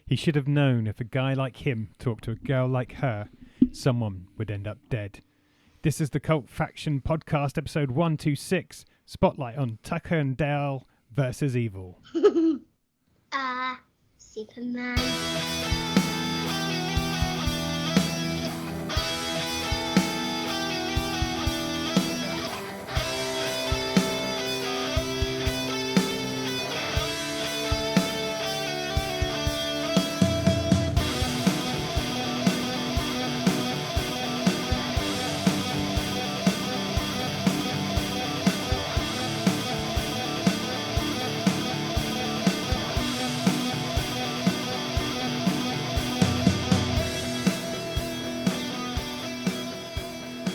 He should have known if a guy like him talked to a girl like her, someone would end up dead. This is the Cult Faction Podcast, episode 126, Spotlight on Tucker and Dale versus Evil. Superman.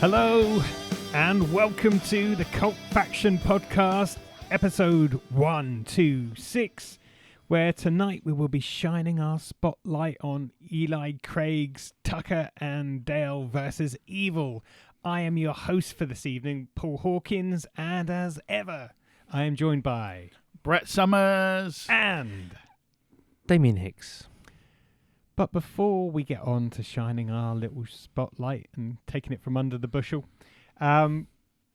Hello, and welcome to the Cult Faction Podcast, episode 126, where tonight we will be shining our spotlight on Eli Craig's Tucker and Dale versus Evil. I am your host for this evening, Paul Hawkins, and as ever, I am joined by Brett Summers and Damien Hicks. But before we get on to shining our little spotlight and taking it from under the bushel, we're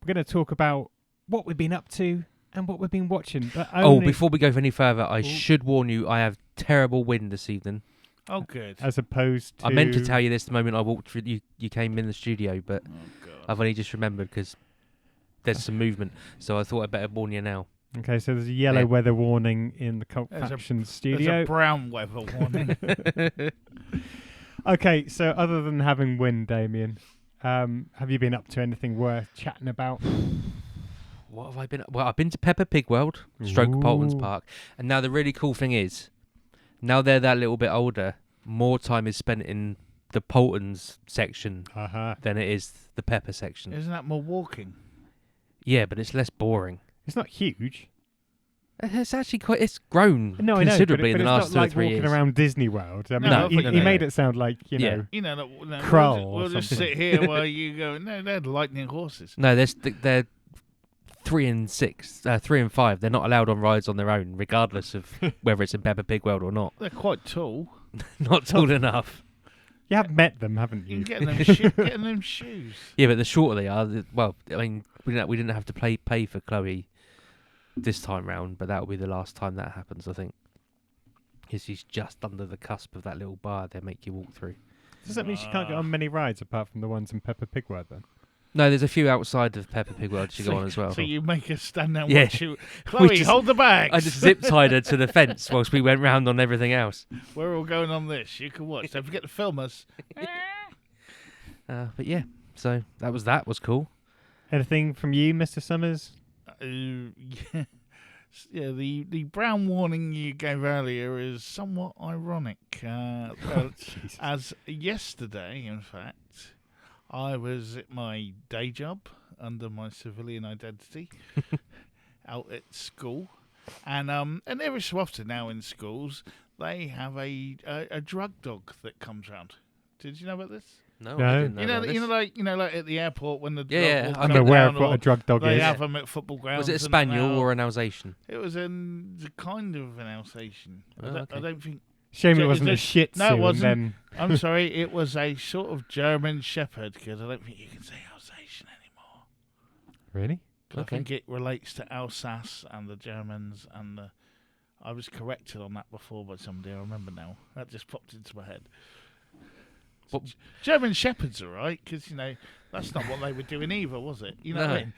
going to talk about what we've been up to and what we've been watching. But Before we go any further, I should warn you, I have terrible wind this evening. Oh, good. As opposed to... I meant to tell you this the moment I walked through, you came in the studio, but God. I've only just remembered because there's some movement, so I thought I'd better warn you now. Okay, so there's a yellow weather warning in the Cult Faction studio. There's a brown weather warning. Okay, so other than having wind, Damien, have you been up to anything worth chatting about? What have I been... Well, I've been to Peppa Pig World, stroke Polton's Ooh. Park, and now the really cool thing is, now they're that little bit older, more time is spent in the Polton's section than it is the Peppa section. Isn't that more walking? Yeah, but it's less boring. It's not huge. It's actually quite... It's grown No, considerably I know, in the last 2 or 3 years. It's not like walking years. around Disney World. I mean, No, he made it sound like, you know... You know, Krull or we'll just something. sit here while you go, no, they're lightning horses. No, they're 3 and 6, 3 and 5. They're not allowed on rides on their own, regardless of whether it's in Peppa Pig World or not. They're quite tall. Not tall enough. You have met them, haven't You you? can get them shoes. Yeah, but the shorter they are, well, I mean, we didn't have to pay for Chloe this time round, but that will be the last time that happens, I think. Because she's just under the cusp of that little bar they make you walk through. Does that mean she can't get on many rides apart from the ones in Peppa Pig World then? No, there's a few outside of Peppa Pig World she go on as well. So you make her stand there and Yeah. watch you. Chloe, hold the bags. I just zip-tied her to the fence whilst we went round on everything else. We're all going on this. You can watch. Don't forget to film us. But yeah, so that was cool. Anything from you, Mr. Summers? Yeah. Yeah, the brown warning you gave earlier is somewhat ironic. As yesterday, in fact, I was at my day job under my civilian identity out at school, and every so often now in schools they have a drug dog that comes round. Did you know about this? No, No. I didn't know about this. You know, like at the airport when the Yeah, dog will I'm come aware down, of what or a drug dog they is. have them at football grounds. Was it a and spaniel now- or an Alsatian? It was a kind of an Alsatian. Oh, I okay. don't think. Shame it Is wasn't a this- Shih Tzu. No, it wasn't. And I'm sorry. It was a sort of German Shepherd because I don't think you can say Alsatian anymore. then... Really? I Okay. think it relates to Alsace and the Germans and the. I was corrected on that before by somebody. I remember now. That just popped into my head. What- German Shepherds are right because that's not what they were doing either, was it? You know what I No. mean?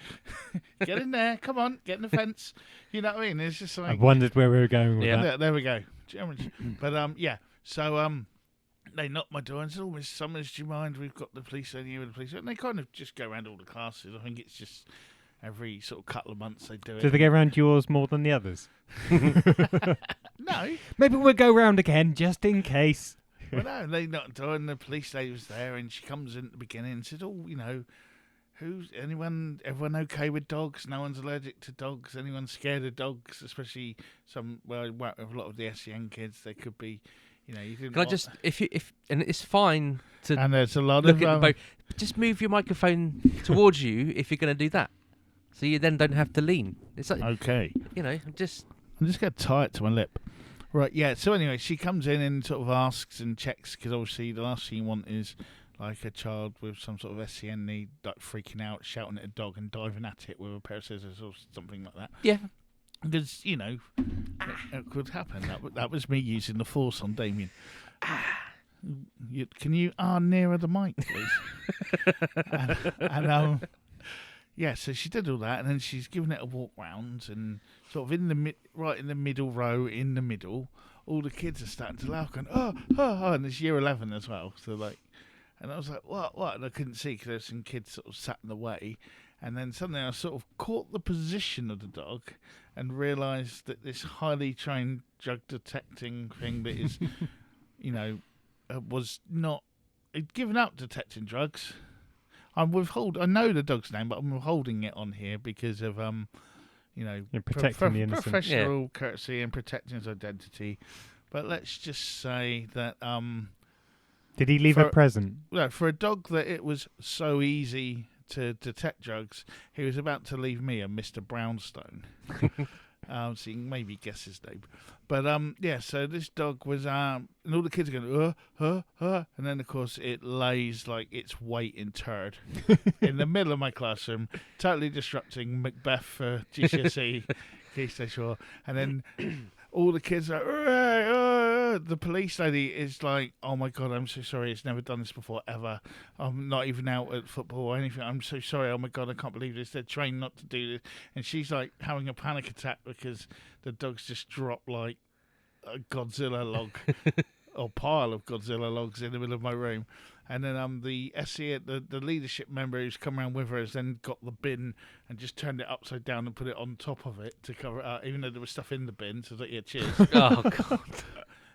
Get in there, come on, get in the fence. You know what I mean? It's just I like wondered where we were going with Yeah. that. there we go. German, but yeah. So they knocked my door and said, "Oh, Miss Summers, do you mind? We've got the police on you and the police." And they kind of just go around all the classes. I think it's just every sort of couple of months they do it. Did they go around yours more than the others? No. Maybe we'll go round again, just in case. Well, no, they knocked the door and the police lady was there, and she comes in at the beginning and said, "Oh, everyone okay with dogs? No one's allergic to dogs? Anyone scared of dogs? Especially some, well, a lot of the SEN kids, they could be, you didn't Can I just, if and it's fine to and there's a lot look of, at the boat, but just move your microphone towards you if you're going to do that. So you then don't have to lean. It's like, okay. I'm just... I'm just going to tie it to my lip. Right, yeah. So anyway, she comes in and sort of asks and checks, because obviously the last thing you want is like a child with some sort of SCN need, like freaking out, shouting at a dog and diving at it with a pair of scissors or something like that. Yeah. Because, you know, it could happen. That was me using the force on Damien. Can you nearer the mic, please? Yeah, so she did all that, and then she's given it a walk round, and sort of right in the middle row, in the middle, all the kids are starting to laugh, going, oh, and it's year 11 as well. So like, and I was like, what? And I couldn't see because there's some kids sort of sat in the way, and then suddenly I sort of caught the position of the dog, and realised that this highly trained drug detecting thing that is, you know, was not, it'd given up detecting drugs. I know the dog's name, but I'm withholding it on here because of you know, protecting the innocent. Professional courtesy and protecting his identity. But let's just say that did he leave a present? No, for a dog that it was so easy to detect drugs, he was about to leave me a Mr. Brownstone. So you can maybe guess his name. But yeah, so this dog was and all the kids are going, and then of course it lays like its weight in turd in the middle of my classroom, totally disrupting Macbeth for GCSE Key Stage 4. And then all the kids are the police lady is like, oh my god, I'm so sorry, it's never done this before ever. I'm not even out at football or anything. I'm so sorry, oh my god, I can't believe this. They're trained not to do this. And she's like having a panic attack because the dog's just dropped like a Godzilla log or pile of Godzilla logs in the middle of my room. And then the SE, the leadership member who's come around with her has then got the bin and just turned it upside down and put it on top of it to cover it up, even though there was stuff in the bin. So I was like, yeah, cheers. Oh god.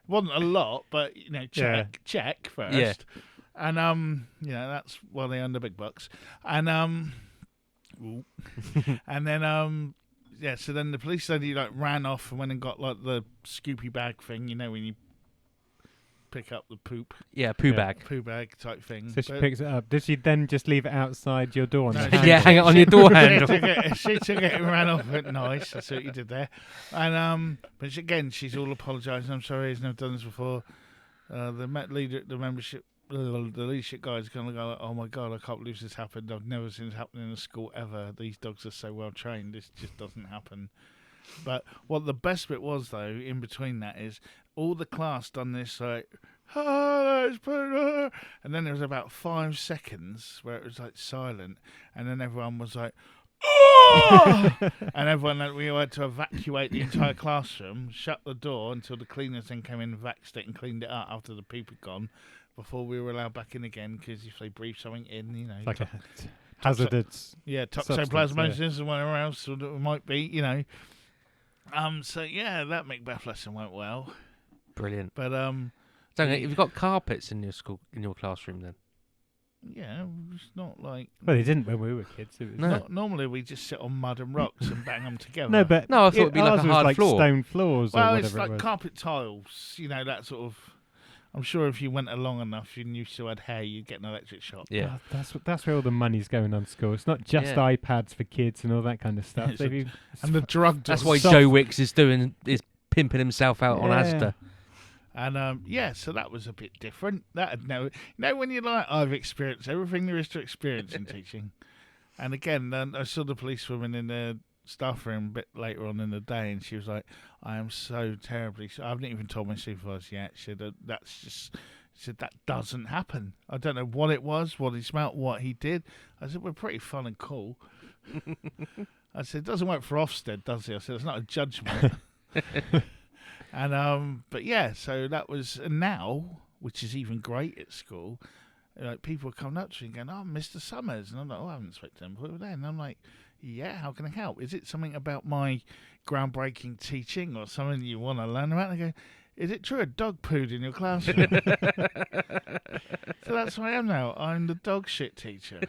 Wasn't a lot, but you know, check first. Yeah. And you know, that's why they earn the big bucks. And and then yeah, so then the police lady like ran off and went and got like the scoopy bag thing, you know, when you pick up the poop. Yeah, poo bag type thing. So she picks it up. Did she then just leave it outside your door? No, yeah, hang it on your door handle. She took it and ran off it. Nice, that's what you did there. And but she's all apologising. I'm sorry, he's never done this before. The leadership guys kind of go, like, oh my god, I can't believe this happened. I've never seen this happen in a school ever. These dogs are so well trained. This just doesn't happen. But what the best bit was, though, in between that is all the class done this like, let's put her. And then there was about 5 seconds where it was like silent, and then everyone was like, oh! And everyone, we had to evacuate the entire classroom, shut the door until the cleaners then came in, vaxed it and cleaned it up after the poop had gone, before we were allowed back in again, because if they breathe something in, you know, like a hazardous, toxoplasmosis and whatever else it might be, you know. So yeah, that Macbeth lesson went well. Brilliant. But so have you got carpets in your school, in your classroom then? Yeah, it's not like. Well, they didn't when we were kids. It was normally we just sit on mud and rocks and bang them together. No, but I thought it'd be like a hard floor, stone floors. Well, or it's whatever like carpet tiles. You know, that sort of. I'm sure if you went along enough and you still had hair, you'd get an electric shock. Yeah, that's where all the money's going on school. It's not just iPads for kids and all that kind of stuff. And the drug. That's why Joe Wicks is pimping himself out on Asda. And so that was a bit different. When you're like, I've experienced everything there is to experience in teaching. And again, then I saw the policewoman in the staff room a bit later on in the day, and she was like, I am so terribly I haven't even told my supervisor yet. She said, that doesn't happen. I don't know what it was, what he smelt, what he did. I said, we're pretty fun and cool. I said, it doesn't work for Ofsted, does it? I said, it's not a judgment. And but yeah, so that was, and now, which is even great at school, like people are coming up to me and going, oh, Mr. Summers. And I'm like, I haven't spoken to him before then. And I'm like, yeah, how can I help? Is it something about my groundbreaking teaching or something you want to learn about? And I go, is it true a dog pooed in your classroom? So that's what I am now. I'm the dog shit teacher.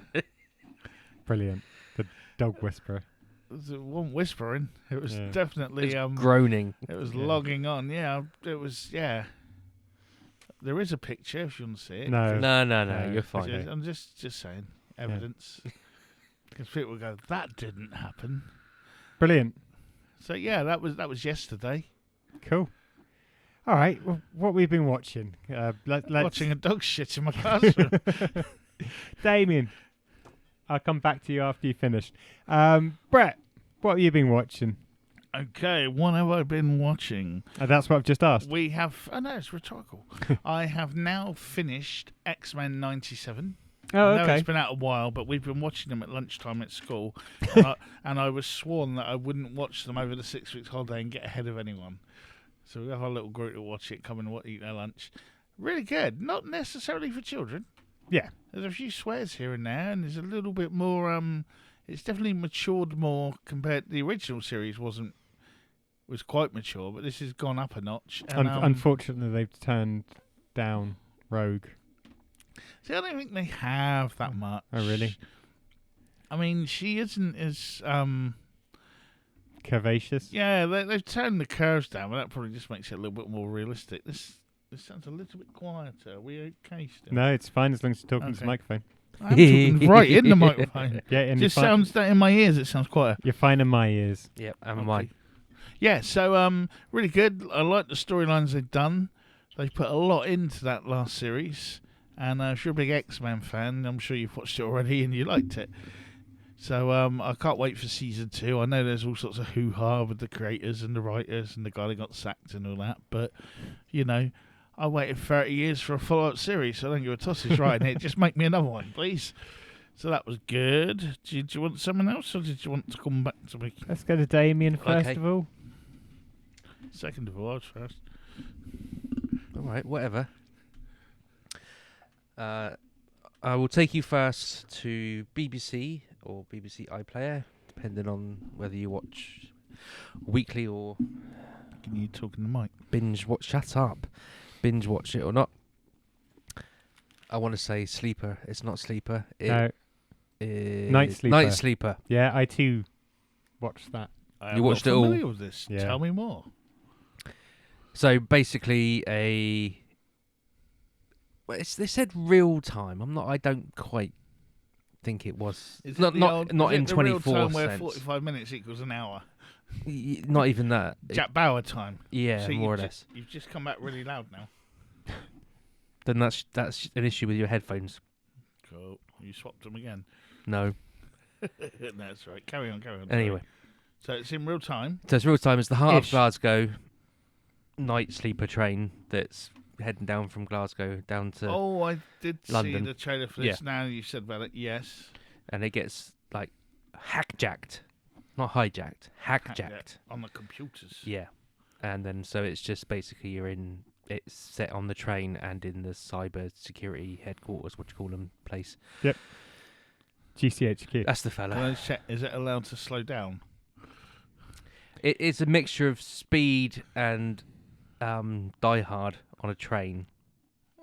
Brilliant. The dog whisperer. It wasn't whispering. It was definitely groaning. It was logging on. Yeah, it was. Yeah. There is a picture if you want to see it. No. You're fine. I'm just saying evidence. Because people will go, that didn't happen. Brilliant. So yeah, that was yesterday. Cool. All right, well, what we've been watching. Let's Watching a dog shit in my classroom. Damien, I'll come back to you after you finish. Brett, what have you been watching? Okay, what have I been watching? That's what I've just asked. We have... Oh, no, it's rhetorical. I have now finished X-Men 97. Oh, I know okay. it's been out a while, but we've been watching them at lunchtime at school. And I was sworn that I wouldn't watch them over the 6 weeks holiday and get ahead of anyone. So we have our little group to watch it, come and eat their lunch. Really good. Not necessarily for children. Yeah. There's a few swears here and there, and there's a little bit more... it's definitely matured more compared... The original series was quite mature, but this has gone up a notch. And, Unfortunately, they've turned down Rogue. See, I don't think they have that much. Oh, really? I mean, she isn't as... Curvaceous? Yeah, they've turned the curves down, but that probably just makes it a little bit more realistic. This sounds a little bit quieter. Are we okay still? No, it's fine as long as you're talking to the Okay. microphone. I'm talking right in the microphone. Yeah, and Just sounds that in my ears. It sounds quieter. You're fine in my ears. Yep, and Okay. mine. Yeah, so really good. I like the storylines they've done. They put a lot into that last series, and if you're a big X-Men fan, I'm sure you've watched it already and you liked it. So I can't wait for season 2. I know there's all sorts of hoo-ha with the creators and the writers and the guy that got sacked and all that, but I waited 30 years for a follow-up series, so I don't give a toss's writing it. Just make me another one, please. So that was good. Did you want someone else, or did you want to come back to me? Let's go to Damien first Okay. of all. Second of all, I was first. All right, whatever. I will take you first to BBC or BBC iPlayer, depending on whether you watch weekly or Can you talk in the mic? binge watch. Shut up. Binge watch it or not. I want to say Sleeper. It's not Sleeper. It No. is Night Sleeper. Night Sleeper. Yeah, I too watched that. I You am watched not it all? familiar with this. Yeah. Tell me more. So basically, they said real time. I don't quite think it was. Is Not it the old, not is in it the real 24 time where cents. 45 minutes equals an hour? Not even that. Jack Bauer time. Yeah, So more or you've less. You've just come back really loud now. Then that's an issue with your headphones. Cool. You swapped them again. No. That's right. Carry on. Anyway, So it's in real time. so it's real time. It's the heart Ish. of Glasgow night sleeper train that's heading down from Glasgow down to, Oh, I did see London. the trailer for this. Now you said about it. Yes. and it gets like hackjacked, not hijacked, hackjacked. On the computers. Yeah, and then so it's just basically it's set on the train and in the cyber security headquarters, what you call them, place. GCHQ. That's the Can fella. I check, is it allowed to slow down? It's a mixture of speed and Die Hard on a train.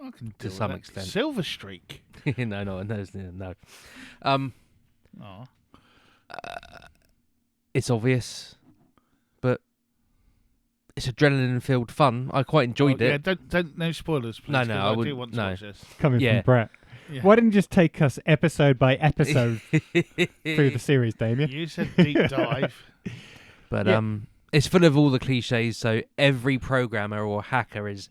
I can To deal with some that. extent. Silver Streak. no. Oh. It's obvious, but it's adrenaline-filled fun. I quite enjoyed Yeah, it. don't no spoilers, please. No, 'cause I I do wouldn't- want to no. watch this. Coming Yeah. from Brett. Yeah. Why didn't you just take us episode by episode through the series, Damien? You said deep dive. But Yeah. it's full of all the cliches. So every programmer or hacker is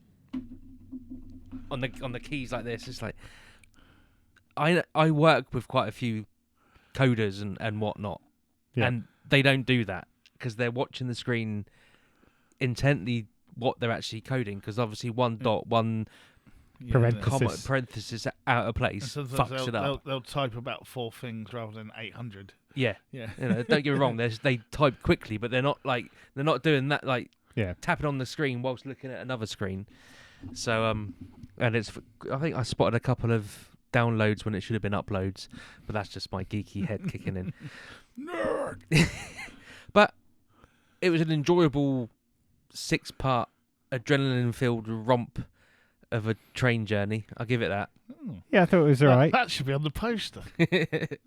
on the keys like this. It's like I work with quite a few coders and whatnot, Yeah. and they don't do that because they're watching the screen intently what they're actually coding. Because obviously one dot, one Yeah, Parenthesis. comma, parenthesis out of place and sometimes fucks it up. They'll type about 4 things rather than 800. Yeah. Yeah. Don't get me wrong. They type quickly, but they're not doing that Yeah. tapping on the screen whilst looking at another screen. So and I think I spotted a couple of downloads when it should have been uploads, but that's just my geeky head kicking in. Nerd. But it was an enjoyable 6-part adrenaline-filled romp of a train journey. I'll give it that. Yeah, I thought it was alright. That should be on the poster. It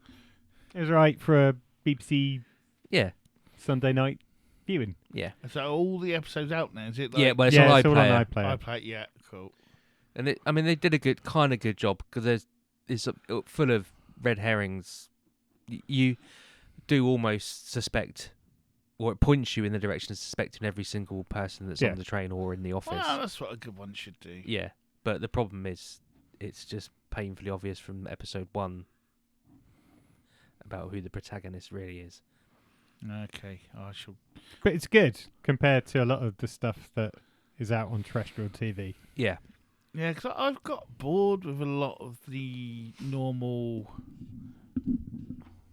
was alright for a BBC Yeah. Sunday night viewing. Yeah. So all the episodes out now, is it? Like, Yeah, well, it's yeah, on it's all iPlayer. on iPlayer. I play. Yeah, cool. And they did a good job because it's full of red herrings. You do almost suspect or it points you in the direction of suspecting every single person that's on the train or in the office. Well, that's what a good one should do. Yeah, but the problem is, it's just painfully obvious from episode 1 about who the protagonist really is. Okay, I shall. But it's good compared to a lot of the stuff that is out on terrestrial TV. Yeah. Yeah, because I've got bored with a lot of the normal,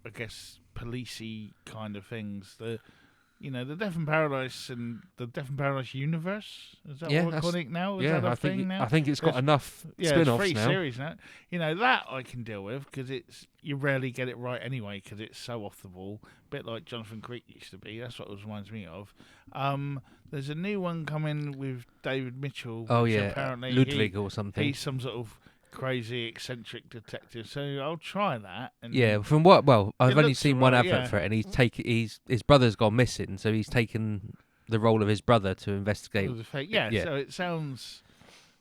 I guess, policey kind of things. The Death in Paradise and the Death in Paradise universe. Is that what we're calling it now? Is that a thing now? I think it's got enough spin-offs it's 3 now. series now. That I can deal with because you rarely get it right anyway because it's so off the ball. A bit like Jonathan Creek used to be. That's what it reminds me of. There's a new one coming with David Mitchell. Oh yeah, apparently Ludwig or something. He's some sort of crazy eccentric detective, so I'll try that. And from what? Well, I've only seen one right, advert for it, and his brother's gone missing, so he's taken the role of his brother to investigate. Yeah, so it sounds.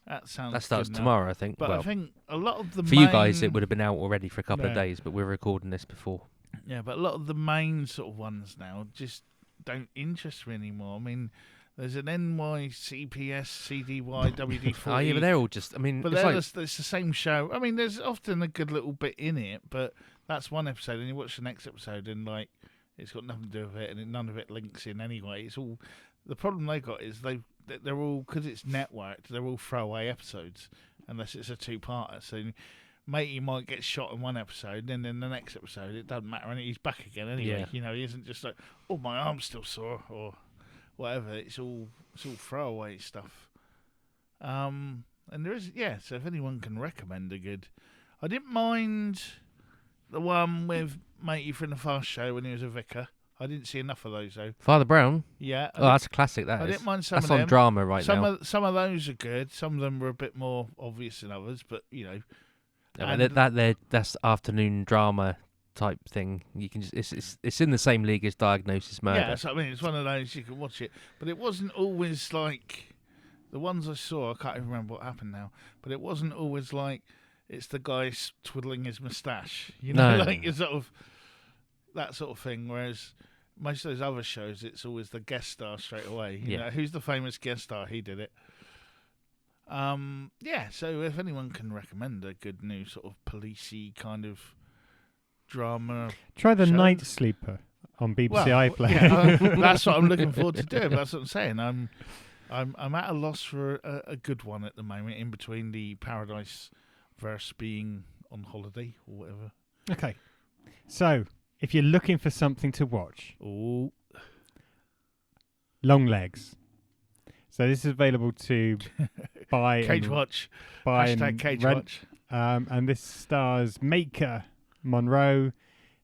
That starts tomorrow, I think. But well, I think a lot of the for you guys, it would have been out already for a couple of Yeah. days, but we're recording this before. Yeah, but a lot of the main sort of ones now just don't interest me anymore. I mean, there's an NYCPS, CDY, WD40. Oh yeah, but they're all just. I mean, But it's it's the same show. I mean, there's often a good little bit in it, but that's one episode, and you watch the next episode, and like it's got nothing to do with it, and none of it links in anyway. It's all the problem they got is they're all because it's networked. They're all throwaway episodes unless it's a 2-parter. So matey might get shot in one episode, and then in the next episode it doesn't matter, and he's back again anyway. Yeah. He isn't just like, oh, my arm's still sore or whatever. It's all throwaway stuff. And there is so if anyone can recommend a good, I didn't mind the one with matey from the Fast Show when he was a vicar. I didn't see enough of those though. Father Brown. Yeah. Oh, that's a classic. I didn't mind some that's of them. on drama right now. Some of those are good. Some of them were a bit more obvious than others, but that's afternoon drama type thing. You can just it's in the same league as Diagnosis Murder. Yeah, so, I mean, it's one of those you can watch it, but it wasn't always like the ones I saw. I can't even remember what happened now, but it wasn't always like it's the guy twiddling his moustache, like it's sort of that sort of thing. Whereas most of those other shows, it's always the guest star straight away. You know, who's the famous guest star? He did it. So if anyone can recommend a good new sort of policey kind of drama, Try the show. Night Sleeper on BBC iPlayer. Yeah, that's what I'm looking forward to doing. That's what I'm saying. I'm at a loss for a good one at the moment. In between the Paradise verse being on holiday or whatever. Okay, so if you're looking for something to watch, Long Legs. So this is available to buy. Cage Watch. Buy Hashtag and Cage rent. Watch. And this stars Maker Monroe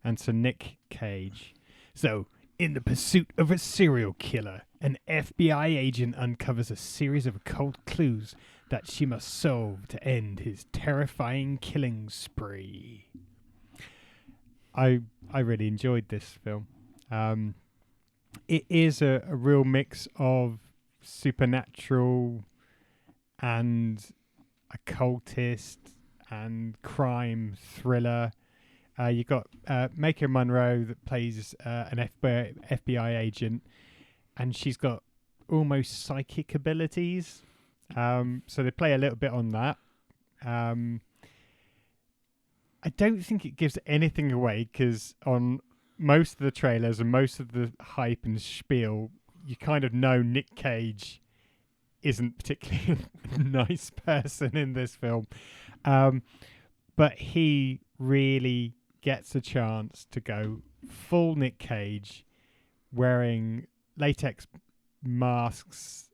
and Sir Nick Cage. So, in the pursuit of a serial killer, an FBI agent uncovers a series of occult clues that she must solve to end his terrifying killing spree. I really enjoyed this film. It is a real mix of supernatural and occultist and crime thriller. You got Maker Monroe that plays an FBI agent, and she's got almost psychic abilities. So they play a little bit on that. I don't think it gives anything away because on most of the trailers and most of the hype and spiel, you kind of know Nick Cage isn't particularly a nice person in this film. But he really gets a chance to go full Nick Cage, wearing latex masks,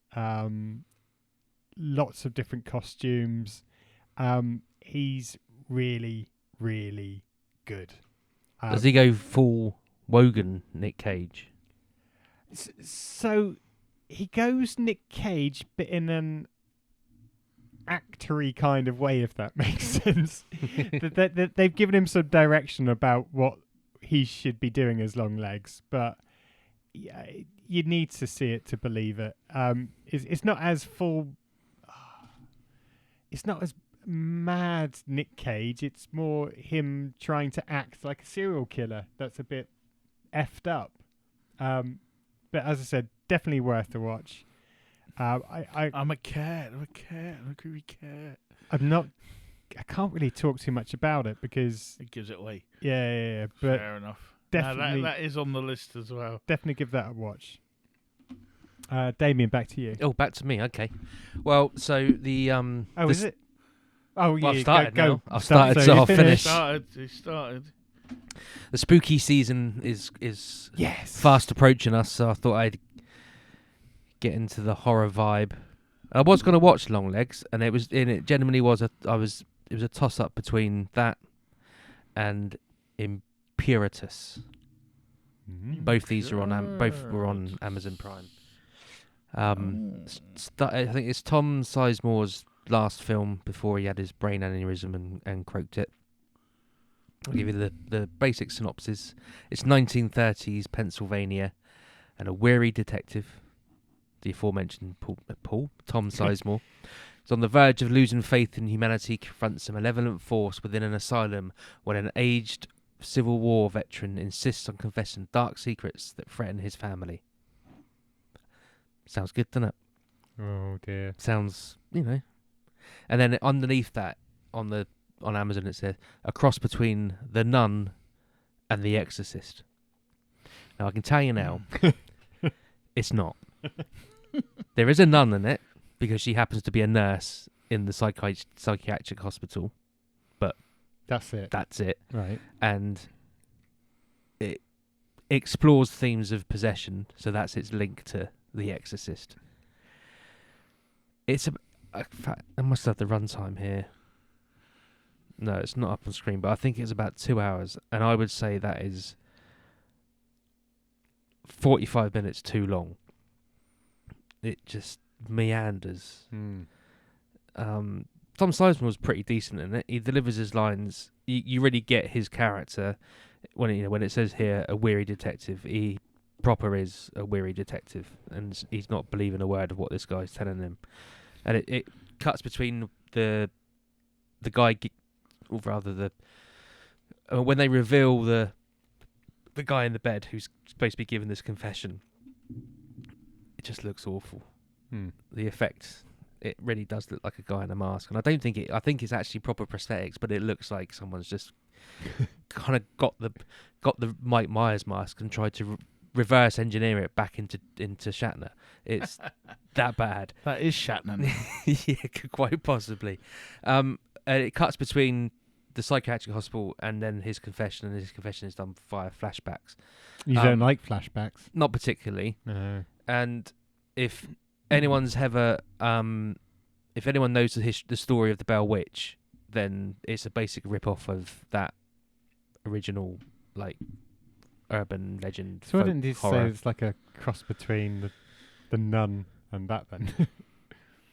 lots of different costumes. He's really, really good. Does he go full Wogan Nick Cage? So he goes Nick Cage, but in an actory kind of way, if that makes sense. They've given him some direction about what he should be doing as Long Legs, but yeah, you need to see it to believe it. It's not as full. It's not as mad Nick Cage. It's more him trying to act like a serial killer that's a bit effed up. But as I said, definitely worth the watch. I'm a cat. I'm a creepy cat. I can't really talk too much about it because it gives it away. Yeah. But fair enough. Definitely, that is on the list as well. Definitely give that a watch. Damien, back to you. Oh, back to me. Okay. Well, so the is it? Oh, yeah. I've started go. now. I've started, so so you I'll finish. He started. The spooky season is fast approaching us, so I thought I'd get into the horror vibe. I was going to watch Longlegs, and it genuinely was it was a toss up between that and Imperatus. Both these are on both were on Amazon Prime. I think it's Tom Sizemore's last film before he had his brain aneurysm and croaked it. I'll give you the basic synopsis. It's 1930s Pennsylvania, and a weary detective, the aforementioned Tom Sizemore, is on the verge of losing faith in humanity, confronts a malevolent force within an asylum when an aged Civil War veteran insists on confessing dark secrets that threaten his family. Sounds good, doesn't it? Oh dear. Sounds, And then underneath that, on Amazon, it says a cross between The Nun and The Exorcist. Now I can tell you now, it's not. There is a nun in it because she happens to be a nurse in the psychiatric hospital, but that's it. Right. And it explores themes of possession, so that's its link to The Exorcist. I must have the runtime here. No, it's not up on screen, but I think it's about 2 hours, and I would say that is 45 minutes too long. It just meanders. Tom Sizemore was pretty decent in it. He delivers his lines. You really get his character when it says here a weary detective. He proper is a weary detective, and he's not believing a word of what this guy's telling him. And it cuts between the guy, or rather when they reveal the guy in the bed who's supposed to be giving this confession. It just looks awful. The effect, it really does look like a guy in a mask, and I think it's actually proper prosthetics, but it looks like someone's just kind of got the Mike Myers mask and tried to reverse engineer it back into Shatner. It's that bad. That is Shatner. Yeah, quite possibly. And it cuts between the psychiatric hospital and then his confession, and his confession is done via flashbacks. You don't like flashbacks? Not particularly. No. And if anyone's ever, if anyone knows the story of the Bell Witch, then it's a basic rip-off of that original, urban legend. So why didn't you horror. say it's like a cross between the Nun and that then?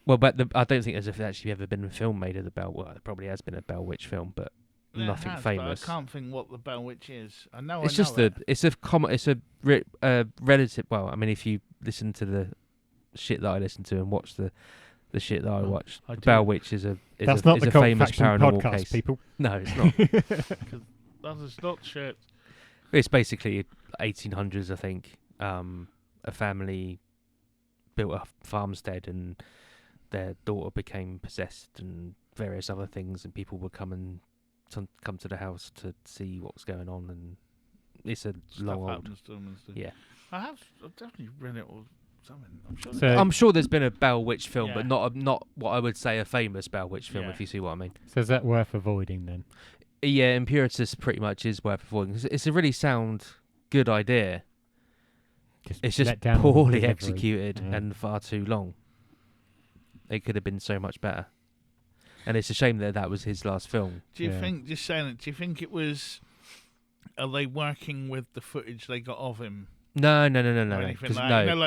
Well, but I don't think there's actually ever been a film made of the Bell. Well, there probably has been a Bell Witch film, but nothing famous. But I can't think what the Bell Witch is. It's a relative. Well, I mean, if you listen to the shit that I listen to and watch the shit that I watched, the Bell Witch is a That's not the Cult famous Faction paranormal podcast, case. people. No, it's not. That is not shit. It's basically 1800s, I think. A family built a farmstead, and their daughter became possessed, and various other things, and people would come to the house to see what's going on, and it's a long old. Yeah, I've definitely read it or something. I'm sure there's been a Bell Witch film, but not what I would say a famous Bell Witch film, if you see what I mean. So is that worth avoiding then? Yeah, Imperatus pretty much is worth avoiding. It's a really sound, good idea. It's just poorly executed and far too long. It could have been so much better. And it's a shame that was his last film. Do you think, just saying it, do you think it was, are they working with the footage they got of him? No.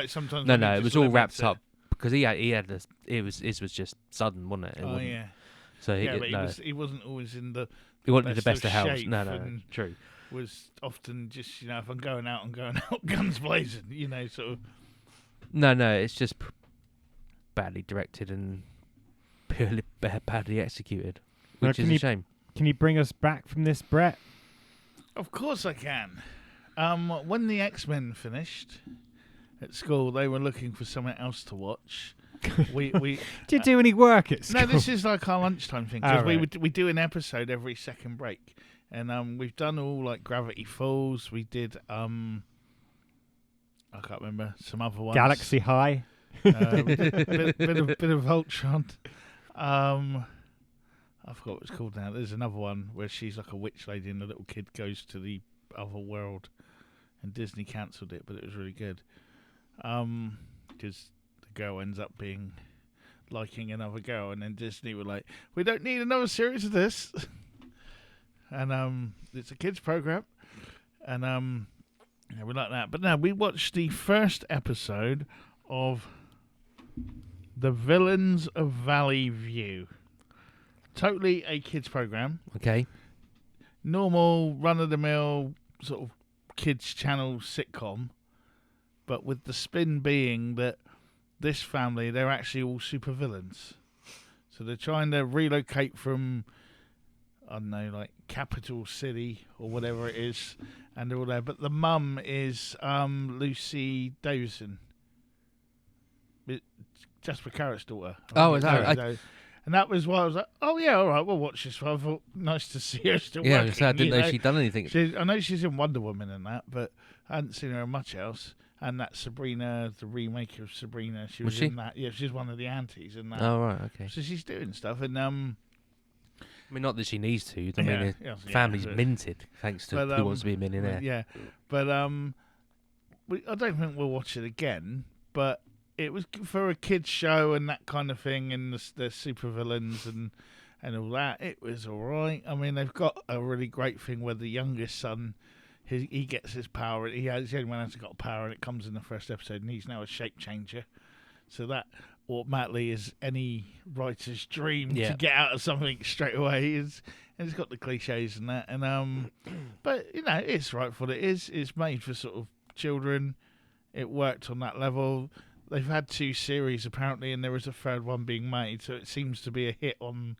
Sometimes it was all wrapped up because he had this. It was just sudden, wasn't it? Yeah. So he wasn't always in the. He wasn't the best of health. Shape. No, true. Was often just if I'm going out, guns blazing. Sort of. No, it's just badly directed and purely badly executed, which is a shame. Can you bring us back from this, Brett? Of course I can. When the X-Men finished, at school, they were looking for something else to watch. We Do you do any work at school? No, this is like our lunchtime thing, because right. we do an episode every second break, and we've done all like Gravity Falls. We did I can't remember some other ones. Galaxy High. We did bit of Voltron. I forgot what it's called now. There's another one where she's like a witch lady and the little kid goes to the other world, and Disney cancelled it, but it was really good. Because the girl ends up liking another girl, and then Disney were like, "We don't need another series of this," and it's a kids program, and yeah, we like that. But now we watched the first episode of The Villains of Valley View. Totally a kids program. Okay. Normal run-of-the-mill sort of kids channel sitcom, but with the spin being that this family, they're actually all supervillains. So they're trying to relocate from, I don't know, like Capital City or whatever it is, and they're all there. But the mum is Lucy Davison, Jasper Carrot's daughter. Oh, is that right? And that was why I was like, oh yeah, all right, we'll watch this one. I thought, nice to see her still working. So I didn't know she'd done anything. I know she's in Wonder Woman and that, but I hadn't seen her in much else. And that Sabrina, the remake of Sabrina, she was in that. Yeah, she's one of the aunties in that. Oh, right, okay. So she's doing stuff. And I mean, not that she needs to. I mean, the family's minted, thanks to Who Wants to Be a Millionaire. Yeah, but I don't think we'll watch it again, but it was for a kids show and that kind of thing, and the supervillains and all that. It was all right. I mean, they've got a really great thing where the youngest son, he gets his power. He's the only one who's got power, and it comes in the first episode, and he's now a shape changer. So that automatically is any writer's dream to get out of something straight away. And it's got the cliches and that. And but it's right for what it is. It's made for sort of children. It worked on that level. They've had 2 series apparently, and there is a third one being made. So it seems to be a hit on.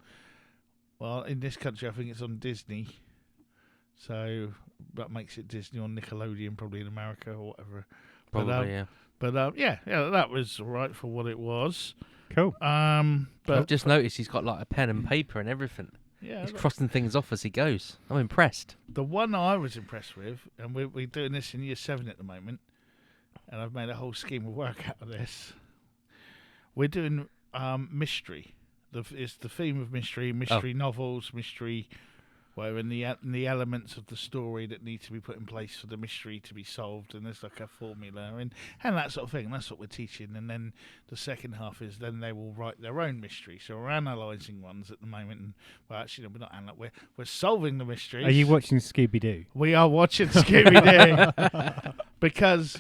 Well, in this country, I think it's on Disney. So that makes it Disney on Nickelodeon, probably in America or whatever. Probably, yeah. But yeah, that was all right for what it was. Cool. But I've just noticed he's got like a pen and paper and everything. Yeah, he's crossing things off as he goes. I'm impressed. The one I was impressed with, and we're doing this in Year 7 at the moment, and I've made a whole scheme of work out of this. We're doing mystery. It's the theme of mystery novels, mystery, whatever, and the elements of the story that need to be put in place for the mystery to be solved, and there's like a formula and that sort of thing. That's what we're teaching, and then the second half is then they will write their own mystery. So we're analysing ones at the moment, and well, actually, no, we're not analysing. We're solving the mysteries. Are you watching Scooby-Doo? We are watching Scooby-Doo because.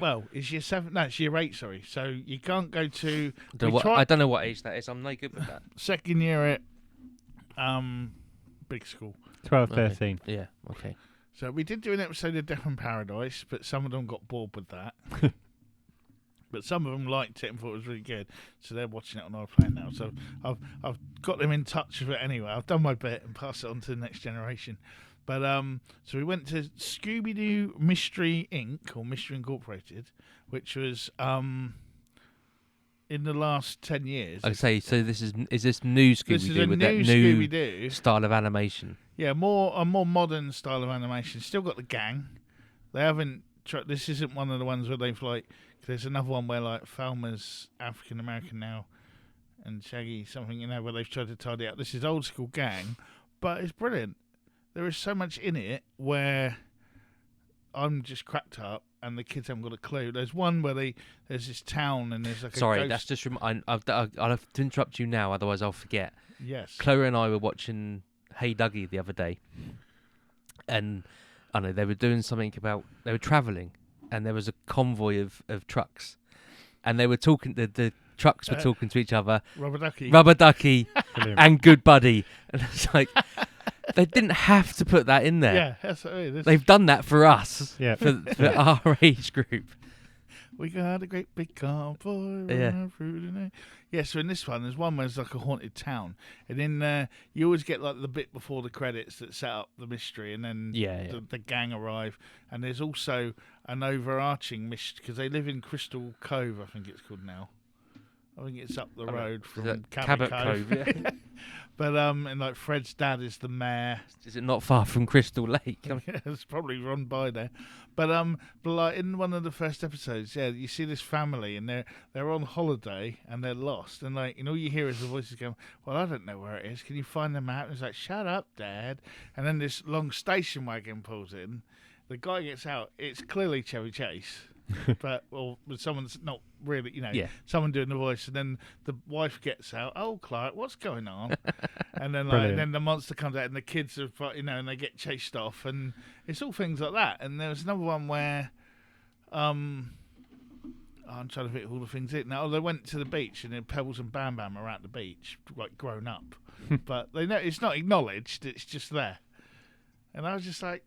Well, it's Year 7. No, it's Year 8. Sorry. So you can't go to. I don't know what age that is. I'm no good with that. Second year at big school. 12, Okay. 13. Yeah. Okay. So we did do an episode of Death in Paradise, but some of them got bored with that. But some of them liked it and thought it was really good, so they're watching it on our plan now. So I've got them in touch with it anyway. I've done my bit and passed it on to the next generation. But so we went to Scooby-Doo Mystery Inc. or Mystery Incorporated, which was in the last 10 years. I say, so is this new Scooby-Doo This is a with new that new Scooby-Doo style of animation? Yeah, a more modern style of animation. Still got the gang. They haven't. This isn't one of the ones where they've like. There's another one where like Falmer's African American now, and Shaggy something where they've tried to tidy up. This is old school gang, but it's brilliant. There is so much in it where I'm just cracked up, and the kids haven't got a clue. There's one where there's this town, and there's like a Sorry, ghost. that's just. I'll have to interrupt you now, otherwise I'll forget. Yes. Chloe and I were watching Hey Dougie the other day, and I know they were doing something about they were travelling, and there was a convoy of trucks, and they were talking. The trucks were talking to each other. Rubber Ducky, and Good Buddy, and it's like. They didn't have to put that in there. Yeah, that's what I mean. They've done that for us, yeah. for our age group. We got a great big convoy Yeah. running through the night. Yeah, so in this one, there's one where it's like a haunted town. And then you always get like the bit before the credits that set up the mystery, and then the gang arrive. And there's also an overarching mystery, because they live in Crystal Cove, I think it's called now. I think it's up the road from Cabot Cove. Yeah. But and like Fred's dad is the mayor. Is it not far from Crystal Lake? It's probably run by there. But like in one of the first episodes, you see this family and they're on holiday and they're lost, and like, all you hear is the voices going, "Well, I don't know where it is. Can you find them out?" And it's like, "Shut up, Dad." And then this long station wagon pulls in. The guy gets out. It's clearly Chevy Chase. But someone's not really, someone doing the voice, and then the wife gets out. "Oh, Clark, what's going on?" And then then the monster comes out, and the kids are, and they get chased off, and it's all things like that. And there was another one where, I'm trying to think all the things in. Now they went to the beach, and then Pebbles and Bam Bam are at the beach, like grown up, but they know it's not acknowledged. It's just there, and I was just like,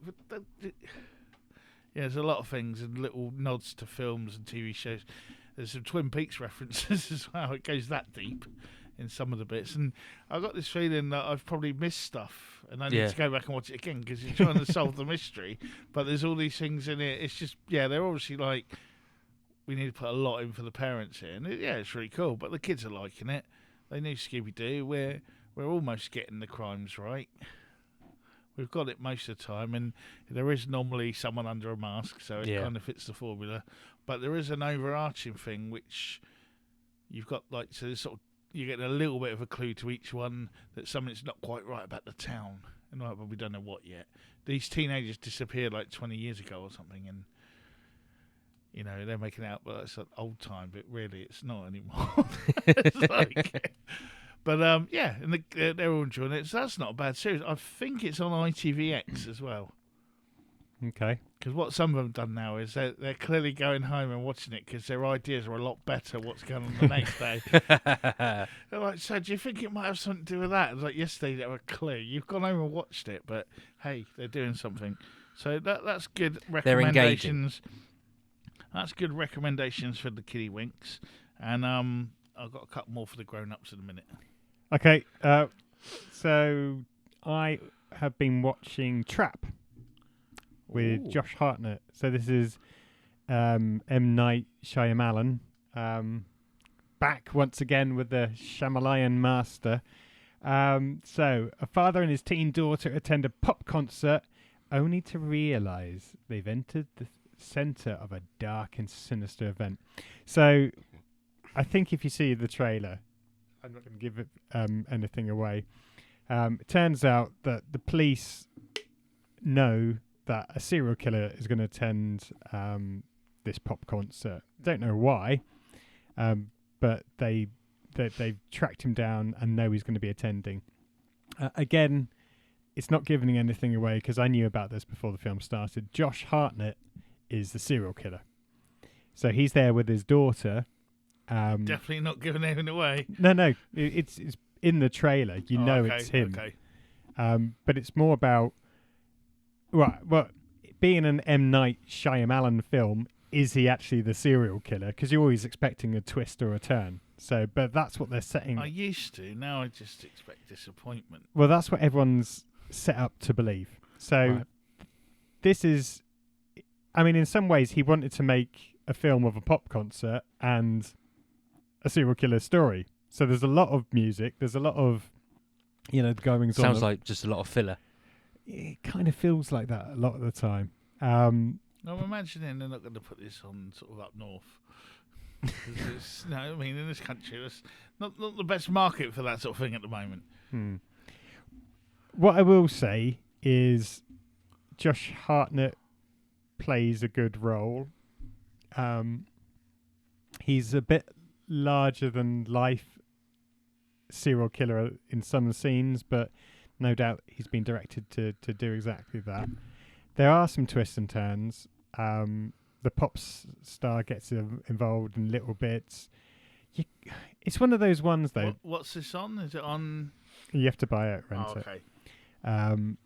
yeah, there's a lot of things and little nods to films and TV shows. There's some Twin Peaks references as well. It goes that deep in some of the bits. And I got this feeling that I've probably missed stuff, and I need to go back and watch it again, because you're trying to solve the mystery. But there's all these things in it. It's just, they're obviously like, we need to put a lot in for the parents here. And it's really cool. But the kids are liking it. They knew Scooby-Doo. We're almost getting the crimes right. We've got it most of the time, and there is normally someone under a mask, so it kind of fits the formula. But there is an overarching thing which you've got, like, so sort of, you get a little bit of a clue to each one that something's not quite right about the town, and but we don't know what yet. These teenagers disappeared like 20 years ago or something, and they're making out, well, it's an old time, but really it's not anymore. It's like. But, and they're all enjoying it. So that's not a bad series. I think it's on ITVX as well. Okay. Because what some of them done now is they're clearly going home and watching it, because their ideas are a lot better what's going on the next day. They're like, "So do you think it might have something to do with that?" It's like, yesterday they were clear. You've gone home and watched it, but, hey, they're doing something. So that's good recommendations. They're engaging. That's good recommendations for the kiddie winks. And I've got a couple more for the grown-ups in a minute. Okay, so I have been watching Trap with Josh Hartnett. So this is M. Night Shyamalan, back once again with the Shyamalan master. So a father and his teen daughter attend a pop concert, only to realise they've entered the centre of a dark and sinister event. So I think if you see the trailer, I'm not going to give it anything away. It turns out that the police know that a serial killer is going to attend this pop concert. Don't know why, but they've tracked him down and know he's going to be attending. Again, it's not giving anything away, because I knew about this before the film started. Josh Hartnett is the serial killer. So he's there with his daughter. Definitely not giving anything away. No, it's in the trailer. It's him. Okay. But it's more about being an M. Night Shyamalan film. Is he actually the serial killer? Because you're always expecting a twist or a turn. So, but that's what they're setting. I used to. Now I just expect disappointment. Well, that's what everyone's set up to believe. So, This is. I mean, in some ways, he wanted to make a film of a pop concert and a serial killer story. So there's a lot of music. There's a lot of, goings on. Sounds like just a lot of filler. It kind of feels like that a lot of the time. I'm imagining they're not going to put this on sort of up north. In this country, it's not the best market for that sort of thing at the moment. What I will say is Josh Hartnett plays a good role. He's a bit larger than life serial killer in some scenes, but no doubt he's been directed to do exactly that. There are some twists and turns. The pop star gets involved in little bits. It's one of those ones, though. What's this on? Is it on? You have to buy it, rent it. Okay.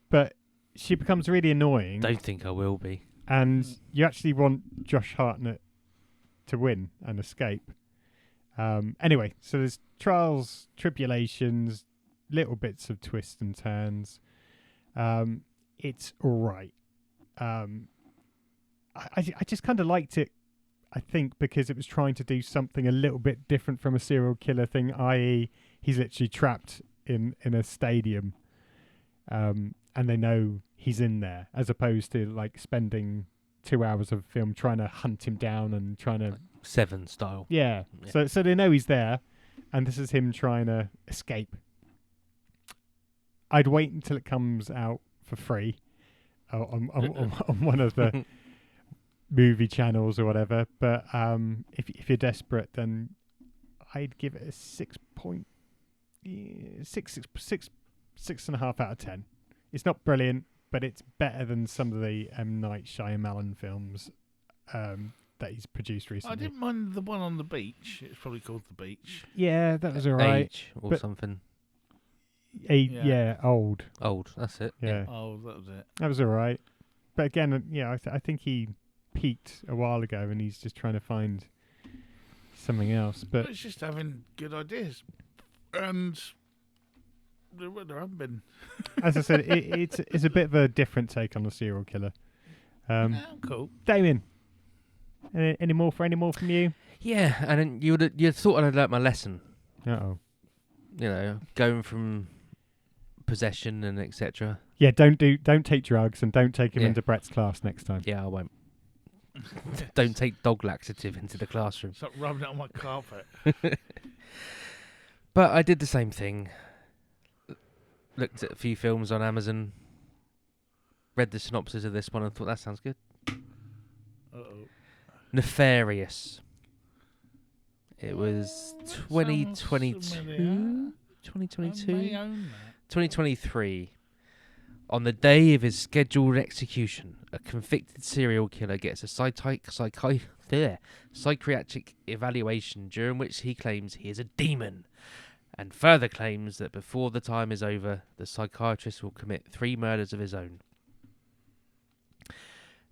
But she becomes really annoying. Don't think I will be. And you actually want Josh Hartnett to win and escape. Anyway, so there's trials, tribulations, little bits of twists and turns. It's all right. I just kind of liked it, I think, because it was trying to do something a little bit different from a serial killer thing, i.e. he's literally trapped in a stadium, and they know he's in there, as opposed to like spending 2 hours of film trying to hunt him down and trying to... Seven style. Yeah. So they know he's there, and this is him trying to escape. I'd wait until it comes out for free on one of the movie channels or whatever. But if you're desperate, then I'd give it a 6.5 out of 10. It's not brilliant, but it's better than some of the M. Night Shyamalan films that he's produced recently. I didn't mind the one on the beach. It's probably called The Beach. Yeah, that was alright. Age or something. Old. Old, that's it. Yeah. Oh, that was it. That was alright. But again, I think he peaked a while ago and he's just trying to find something else. But it's just having good ideas. And there haven't been. As I said, it's a bit of a different take on the serial killer. Cool. Damien, any more from you? Yeah, and then you thought I'd learnt my lesson. Uh-oh. You know, going from possession and etc. Yeah, don't take drugs and don't take him into Brett's class next time. Yeah, I won't. Don't take dog laxative into the classroom. Stop rubbing it on my carpet. But I did the same thing. Looked at a few films on Amazon. Read the synopsis of this one and thought that sounds good. Uh-oh. Nefarious. It was That 2022. sounds familiar. 2022. I may own that. 2023. On the day of his scheduled execution, a convicted serial killer gets a psychiatric evaluation during which he claims he is a demon, and further claims that before the time is over, the psychiatrist will commit 3 murders of his own.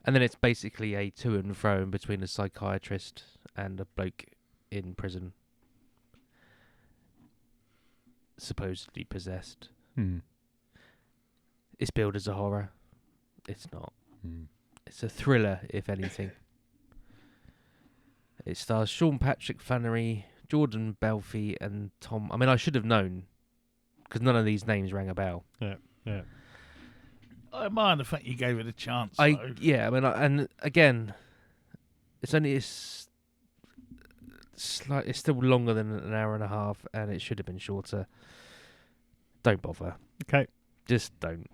And then it's basically a to and fro between a psychiatrist and a bloke in prison, supposedly possessed. It's billed as a horror. It's not. It's a thriller, if anything. It stars Sean Patrick Flannery, Jordan Belfi, and Tom... I mean, I should have known, because none of these names rang a bell. Yeah. I mind the fact you gave it a chance. And again, it's still longer than an hour and a half, and it should have been shorter. Don't bother. Okay. Just don't.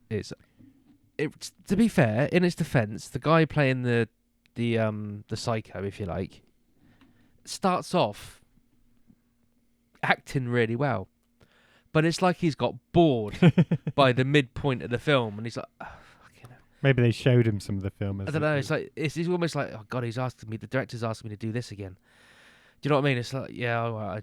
It's to be fair, in its defence, the guy playing the psycho, if you like, starts off acting really well, but it's like he's got bored by the midpoint of the film, and he's like, oh, fucking hell. Maybe they showed him some of the film. I don't know. It's like it's almost like, oh god, the director's asking me to do this again. Do you know what I mean? It's like, yeah, all right, I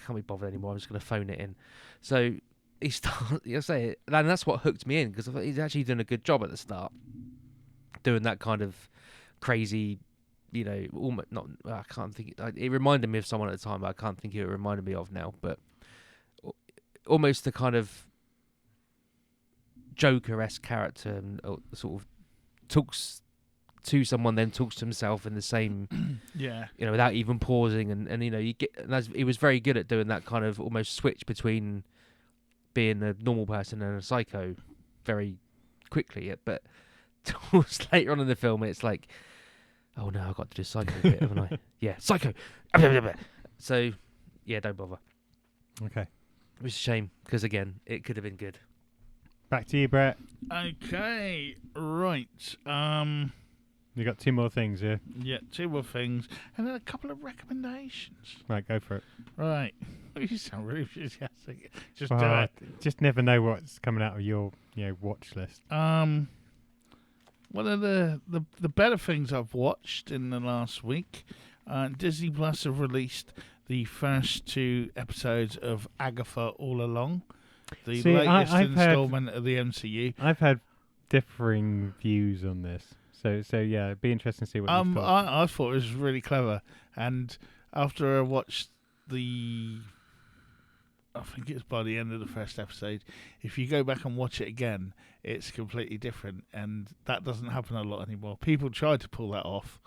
can't be bothered anymore. I'm just going to phone it in. So he starts, and that's what hooked me in, because I thought he's actually doing a good job at the start, doing that kind of crazy, almost not. I can't think. It reminded me of someone at the time, but I can't think who it reminded me of now. But almost the kind of Joker-esque character, and sort of talks to someone, then talks to himself in the same, without even pausing, and you get. And he was very good at doing that kind of almost switch between being a normal person and a psycho very quickly. But towards later on in the film, it's like, oh no, I've got to do psycho bit, haven't I? Yeah, psycho. So yeah, don't bother. Okay. It was a shame, because again, it could have been good. Back to you, Brett. Okay, right. You got 2 more things, yeah? Yeah, 2 more things, and then a couple of recommendations. Right, go for it. Right. You sound really enthusiastic. Just Well, do I it. just never know what's coming out of your watch list. One of the better things I've watched in the last week, Disney Plus have released the first 2 episodes of Agatha All Along, the latest installment of the MCU. I've had differing views on this. So yeah, it'd be interesting to see what you thought. I thought it was really clever, and after I watched I think it's by the end of the first episode, if you go back and watch it again, it's completely different, and that doesn't happen a lot anymore. People try to pull that off,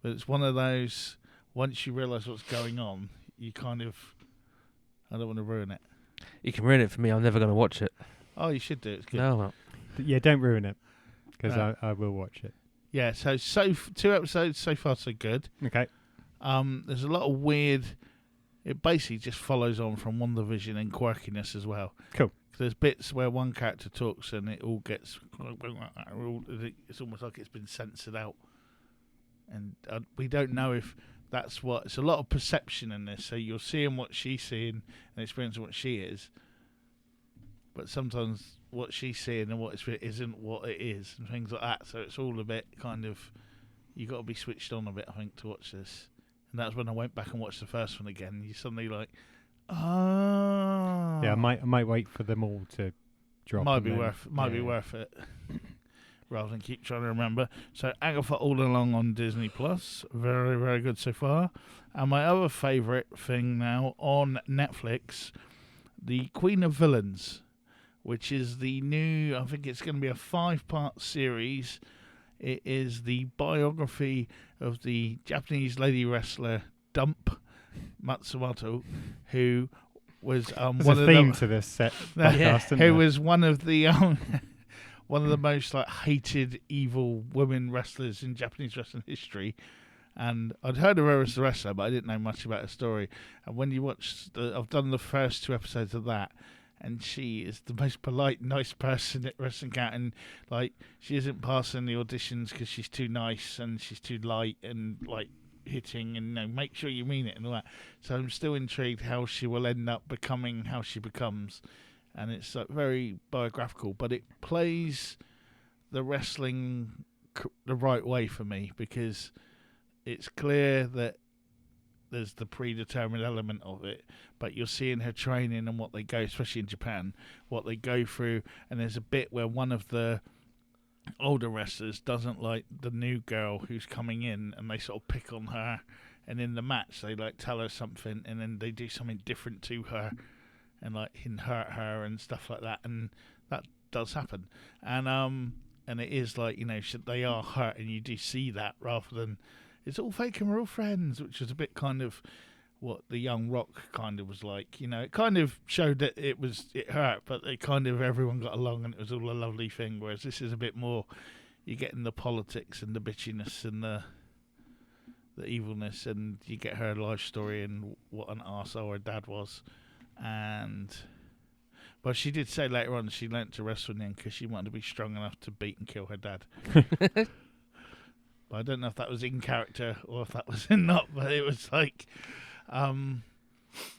but it's one of those, once you realise what's going on, you kind of, I don't want to ruin it. You can ruin it for me. I'm never going to watch it. Oh, you should do it. It's good. No, well. Yeah, don't ruin it, because No. I will watch it. Yeah, so 2 episodes so far so good. Okay. There's a lot of weird. It basically just follows on from WandaVision and quirkiness as well. Cool. There's bits where one character talks and it all gets. It's almost like it's been censored out, and we don't know if that's what. It's a lot of perception in this. So you're seeing what she's seeing and experiencing what she is, but sometimes what she's seeing and what it's isn't what it is, and things like that. So it's all a bit kind of. You got to be switched on a bit, I think, to watch this. And that's when I went back and watched the first one again. You suddenly like, oh. Yeah, I might wait for them all to drop. Might be worth it, rather than keep trying to remember. So Agatha All Along on Disney Plus, very very good so far. And my other favourite thing now on Netflix, The Queen of Villains, which is the new. I think it's going to be a 5-part series. It is the biography of the Japanese lady wrestler Dump Matsumoto, who was There's one a of theme the to this podcast, isn't who there? was one of the most like hated evil women wrestlers in Japanese wrestling history. And I'd heard of her as a wrestler, but I didn't know much about her story. And when you watch, I've done the first 2 episodes of that. And she is the most polite, nice person at Wrestling Cat, and like she isn't passing the auditions because she's too nice and she's too light and like hitting and make sure you mean it and all that. So I'm still intrigued how she will end up becoming how she becomes, and it's like very biographical, but it plays the wrestling the right way for me because it's clear that there's the predetermined element of it, but you're seeing her training and what they go, especially in Japan, what they go through. And there's a bit where one of the older wrestlers doesn't like the new girl who's coming in, and they sort of pick on her. And in the match, they like tell her something, and then they do something different to her, and like hurt her and stuff like that. And that does happen. And it is like they are hurt, and you do see that rather than. It's all fake and we're all friends, which was a bit kind of what the Young Rock kind of was like. It kind of showed that it hurt, but everyone got along and it was all a lovely thing. Whereas this is a bit more, you're getting the politics and the bitchiness and the evilness, and you get her life story and what an arsehole her dad was. But she did say later on she learnt to wrestle then because she wanted to be strong enough to beat and kill her dad. But I don't know if that was in character or if that was not, but it was like,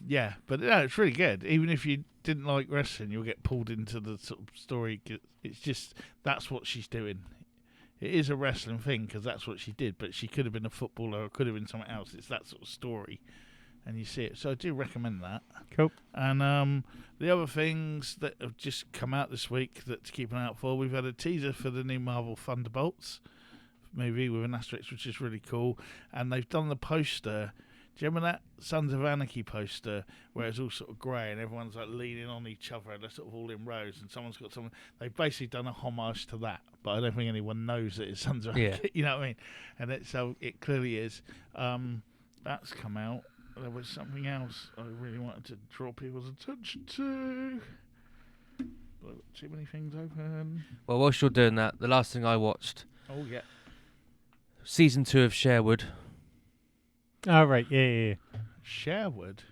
yeah. But no, it's really good. Even if you didn't like wrestling, you'll get pulled into the sort of story. It's just, that's what she's doing. It is a wrestling thing because that's what she did, but she could have been a footballer or could have been something else. It's that sort of story. And you see it. So I do recommend that. Cool. And the other things that have just come out this week that to keep an eye out for, we've had a teaser for the new Marvel Thunderbolts movie with an asterisk, which is really cool. And they've done the poster. Do you remember that Sons of Anarchy poster where it's all sort of grey and everyone's like leaning on each other and they're sort of all in rows and someone's got something? They've basically done a homage to that, but I don't think anyone knows that it's Sons of Anarchy. You know what I mean? And it clearly is. That's come out. There was something else I really wanted to draw people's attention to. But I've got too many things open. Well, whilst you're doing that, the last thing I watched. Oh yeah. Season 2 of Sherwood. Oh, right. Yeah. Sherwood?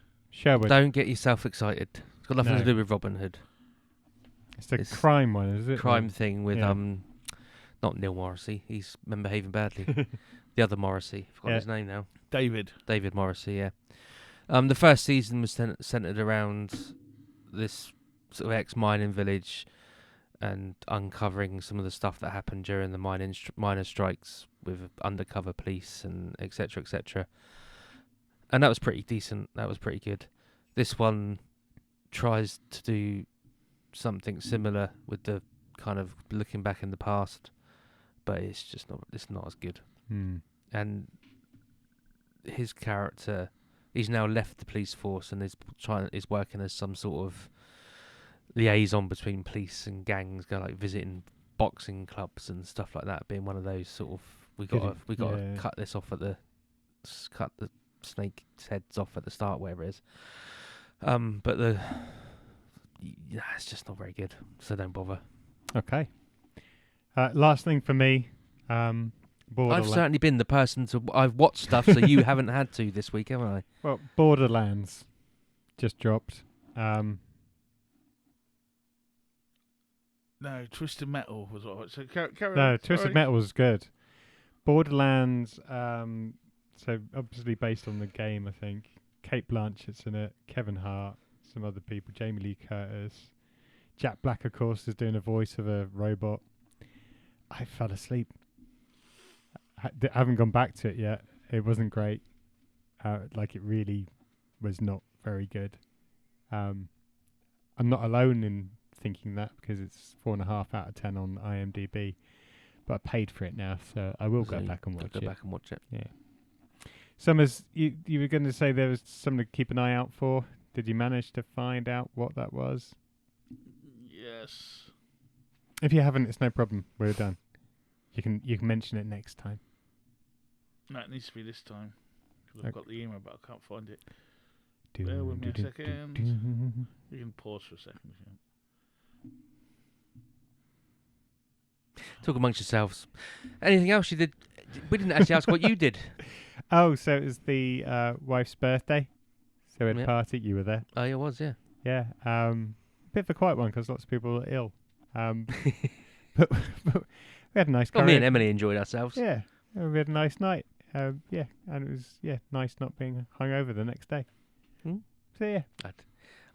Don't get yourself excited. It's got nothing to do with Robin Hood. It's the crime one, is it? Crime thing with, not Neil Morrissey. He's been behaving badly. The other Morrissey. Forgot his name now. David Morrissey, yeah. The first season was centered around this sort of ex-mining village and uncovering some of the stuff that happened during the miner strikes with undercover police and etc. etc. And that was pretty decent. That was pretty good. This one tries to do something similar with the kind of looking back in the past, but it's just not. It's not as good. Hmm. And his character, he's now left the police force and is working as some sort of liaison between police and gangs, go like visiting boxing clubs and stuff like that. Being one of those sort of we got to cut this off at cut the snake's heads off at the start, wherever it is. But it's just not very good, so don't bother. Okay. Last thing for me. I've certainly been the person I've watched stuff, so you haven't had to this week, haven't I? Well, Borderlands just dropped. No, Twisted Metal was alright. So Twisted Metal was good. Borderlands, so obviously based on the game, I think. Kate Blanchett's in it, Kevin Hart, some other people, Jamie Lee Curtis. Jack Black, of course, is doing a voice of a robot. I fell asleep. I haven't gone back to it yet. It wasn't great. It really was not very good. I'm not alone in thinking that because it's 4.5 out of 10 on IMDb. But I paid for it now, so I will go back and watch it. Go back and watch it. Yeah. Summers, you were going to say there was something to keep an eye out for. Did you manage to find out what that was? Yes. If you haven't, it's no problem. We're done. You can mention it next time. No, it needs to be this time. Because I've got the email, but I can't find it. Bear with me a second. You can pause for a second if you want. Talk amongst yourselves. Anything else you did? We didn't actually ask what you did. Oh, so it was the wife's birthday. So we had a party. You were there. Oh, it was, yeah. Yeah. Bit of a quiet one because lots of people were ill. But we had a nice. Well, me and Emily enjoyed ourselves. Yeah, we had a nice night. And it was nice not being hungover the next day. So yeah.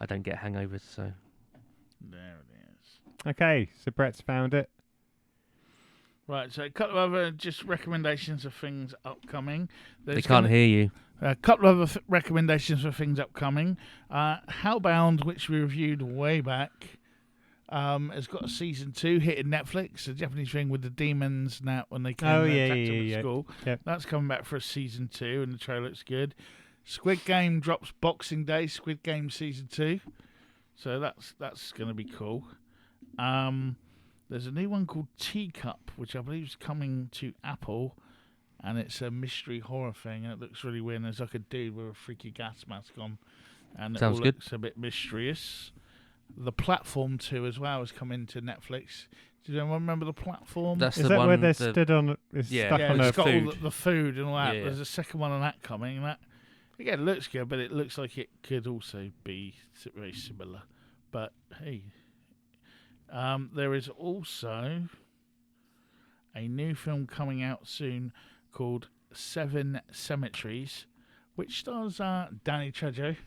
I don't get hangovers, so. There it is. Okay, so Brett's found it. Right, so a couple of other just recommendations of things upcoming. They can't hear you. A couple of other recommendations for things upcoming. Hellbound, which we reviewed way back, has got a season 2 hitting Netflix. A Japanese thing with the demons now when they came and attacked them at school. Yep. That's coming back for a season 2, and the trailer looks good. Squid Game drops Boxing Day. Squid Game season 2, so that's going to be cool. There's a new one called Teacup, which I believe is coming to Apple, and it's a mystery horror thing, and it looks really weird. There's like a dude with a freaky gas mask on, and it all looks a bit mysterious. The Platform 2 as well has come into Netflix. Does anyone remember The Platform? Is that where they're stood on? Stuck on it's a got food. all the food and all that. Yeah. There's a second one on that coming, and that again looks good, but it looks like it could also be very similar. But hey. There is also a new film coming out soon called Seven Cemeteries, which stars Danny Trejo.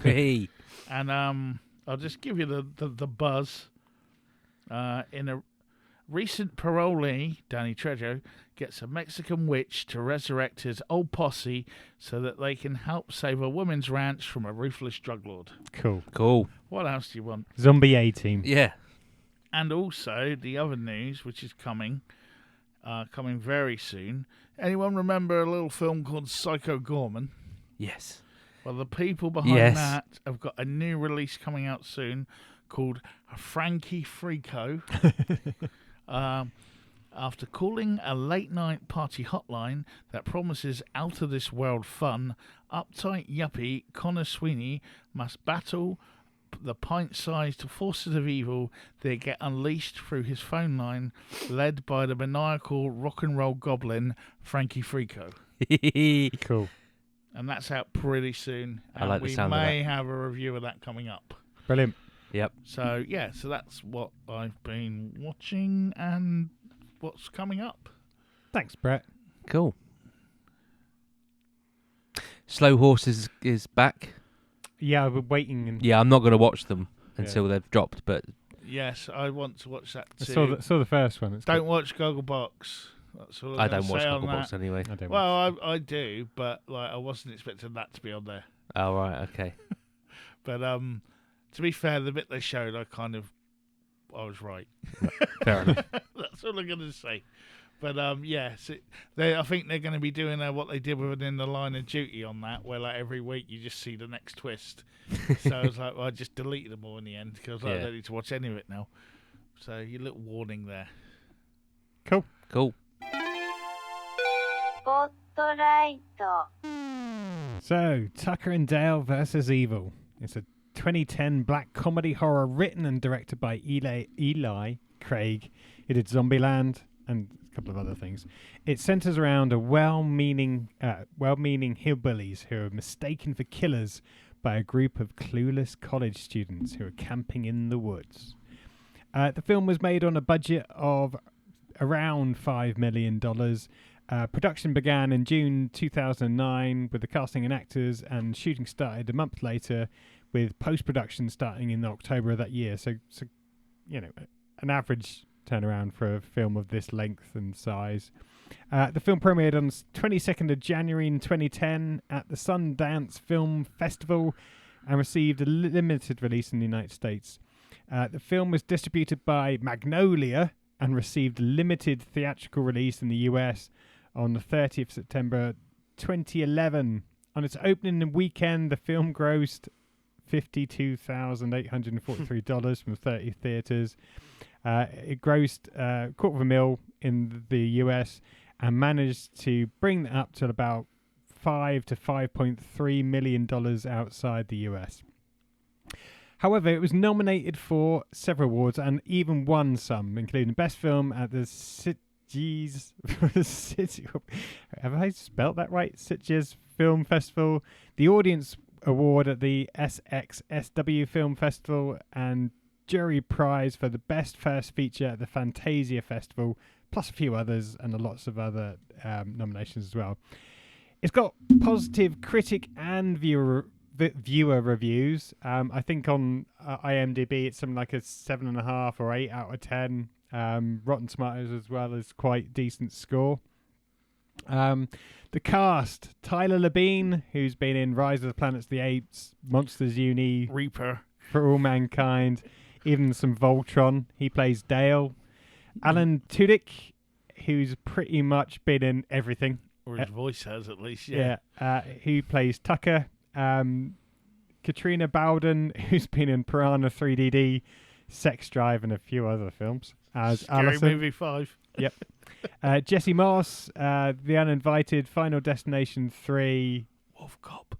Hey. And I'll just give you the buzz. In a recent parolee, Danny Trejo gets a Mexican witch to resurrect his old posse so that they can help save a women's ranch from a ruthless drug lord. Cool. What else do you want? Zombie A-Team. Yeah. And also, the other news, which is coming very soon. Anyone remember a little film called Psycho Gorman? Yes. Well, the people behind that have got a new release coming out soon called Frankie Freako. After calling a late-night party hotline that promises out-of-this-world fun, uptight yuppie Connor Sweeney must battle the pint-sized forces of evil that get unleashed through his phone line, led by the maniacal rock and roll goblin Frankie Freako. Cool. And that's out pretty soon. I like the sound of that. We may have a review of that coming up. Brilliant. Yep. So so that's what I've been watching and what's coming up. Thanks, Brett. Cool. Slow Horses is back. Yeah, I've been waiting. Yeah, I'm not going to watch them until they've dropped, but... Yes, I want to watch that too. I saw the first one. Don't watch Gogglebox. That's all I don't watch Gogglebox anyway. I do, but I wasn't expecting that to be on there. Oh, right, okay. But to be fair, the bit they showed, I was right. Fair enough. That's all I'm going to say. But yes, I think they're going to be doing what they did within the Line of Duty on that, where like every week you just see the next twist. So I was like, well, I just deleted them all in the end because I don't need to watch any of it now. So your little warning there. Cool. Spotlight. So, Tucker and Dale versus Evil. It's a 2010 black comedy horror written and directed by Eli Craig. He did Zombieland and a couple of other things. It centers around a well-meaning hillbillies who are mistaken for killers by a group of clueless college students who are camping in the woods. The film was made on a budget of around $5 million. Production began in June 2009 with the casting and actors, and shooting started a month later with post-production starting in October of that year. So an average turnaround for a film of this length and size. The film premiered on 22nd of January in 2010 at the Sundance Film Festival and received a limited release in the United States. The film was distributed by Magnolia and received a limited theatrical release in the US on the 30th September 2011. On its opening weekend, the film grossed $52,843 from 30 theatres. It grossed $250,000 in the US and managed to bring that up to about $5 to $5.3 million outside the US. However, it was nominated for several awards and even won some, including Best Film at the Sitges have I spelt that right? Sitges Film Festival, the Audience Award at the SXSW Film Festival, and Jury Prize for the Best First Feature at the Fantasia Festival, plus a few others and lots of other nominations as well. It's got positive critic and viewer reviews. I think on IMDb it's something like a 7.5 or 8 out of 10. Rotten Tomatoes as well is quite decent score. The cast: Tyler Labine, who's been in Rise of the Planet of the Apes, Monsters Uni, Reaper, For All Mankind, even some Voltron. He plays Dale. Alan Tudyk, who's pretty much been in everything. Or his voice has, at least, who plays Tucker. Katrina Bowden, who's been in Piranha 3DD, Sex Drive, and a few other films as Scary Alison. Movie 5. Yep. Jesse Moss, The Uninvited, Final Destination 3. Wolf Cop.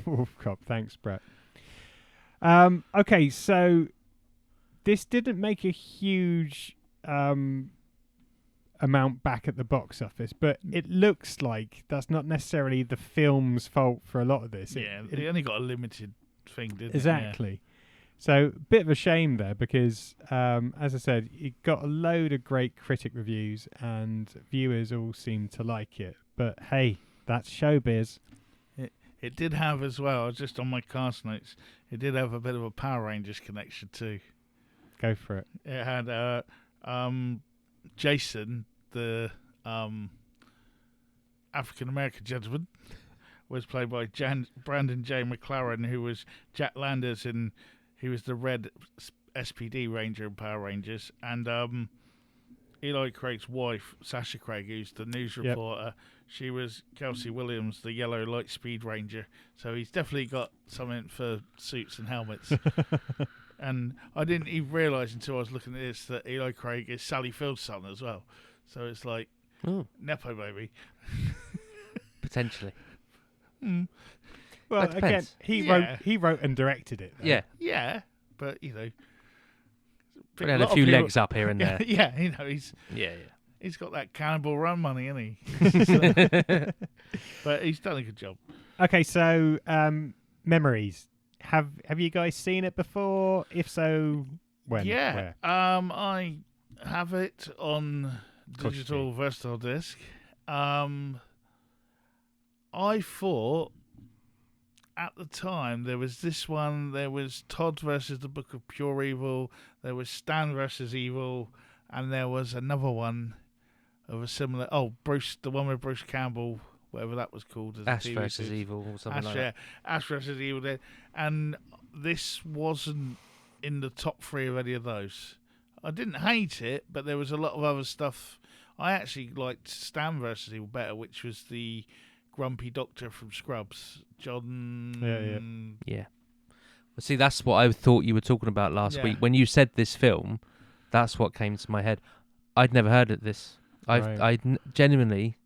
Wolf Cop, thanks, Brett. Okay, so this didn't make a huge amount back at the box office, but it looks like that's not necessarily the film's fault for a lot of this. They only got a limited thing, didn't exactly. Yeah. So, bit of a shame there because, as I said, it got a load of great critic reviews and viewers all seemed to like it. But hey, that's showbiz. It did have as well, just on my cast notes, it did have a bit of a Power Rangers connection too. Go for it. It had Jason, the African-American gentleman, was played by Brandon J. McLaren, who was Jack Landers, and he was the red SPD Ranger in Power Rangers. And Eli Craig's wife, Sasha Craig, who's the news reporter, she was Kelsey Williams, the yellow light speed ranger. So he's definitely got something for suits and helmets. And I didn't even realise until I was looking at this that Eli Craig is Sally Field's son as well. So it's like, Nepo baby. Potentially. Well, again, he wrote and directed it, though. Yeah. Yeah, but, you know. But had a few legs up here and there. Yeah, you know, he's got that Cannibal Run money, hasn't he? So, but he's done a good job. Okay, so memories. Have you guys seen it before? If so, when? Yeah, where? I have it on digital versatile disc. I thought at the time there was this one. There was Todd versus the Book of Pure Evil. There was Stan versus Evil, and there was another one of a similar. Oh, Bruce, the one with Bruce Campbell. Whatever that was called. Ash versus Evil or something like that. Ash versus Evil. And this wasn't in the top 3 of any of those. I didn't hate it, but there was a lot of other stuff I actually liked Stan versus Evil better, which was the grumpy doctor from Scrubs, John. Yeah. Well, see, that's what I thought you were talking about last week when you said this film. That's what came to my head. I'd never heard of this. I genuinely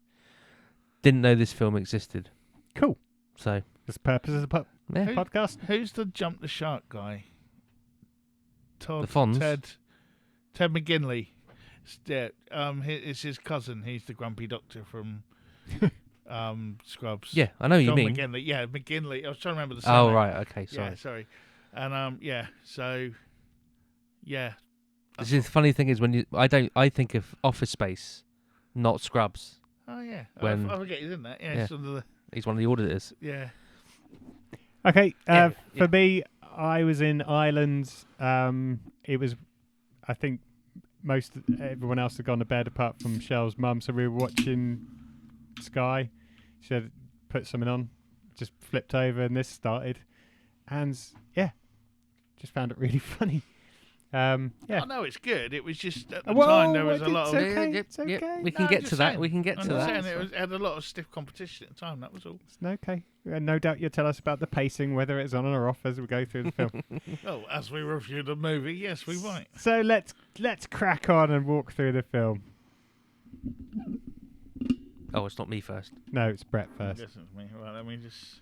didn't know this film existed. Cool. So that's the purpose of the podcast. Who's the Jump the Shark guy? The Fonz? Ted McGinley. It's his cousin. He's the grumpy doctor from Scrubs. Yeah, I know you mean. McGinley. Yeah, McGinley. I was trying to remember the surname. Oh, right. Okay, sorry. Yeah, sorry. And so This is the funny thing is I think of Office Space, not Scrubs. Oh yeah. I forget he's in that. Yeah, He's one of the auditors. Yeah. Okay. For me, I was in Ireland. It was, I think, everyone else had gone to bed apart from Shell's mum, so we were watching Sky. She had put something on, just flipped over, and this started, and just found it really funny. I know it's good. It was just at the time there was a lot of. It's okay. We can get to that. We can get to that. It had a lot of stiff competition at the time. That was all. It's okay. No doubt you'll tell us about the pacing, whether it's on or off as we go through the film. Well, as we review the movie, yes, we might. So let's crack on and walk through the film. Oh, it's not me first. No, it's Brett first. Yes, it's me. Right, let me just.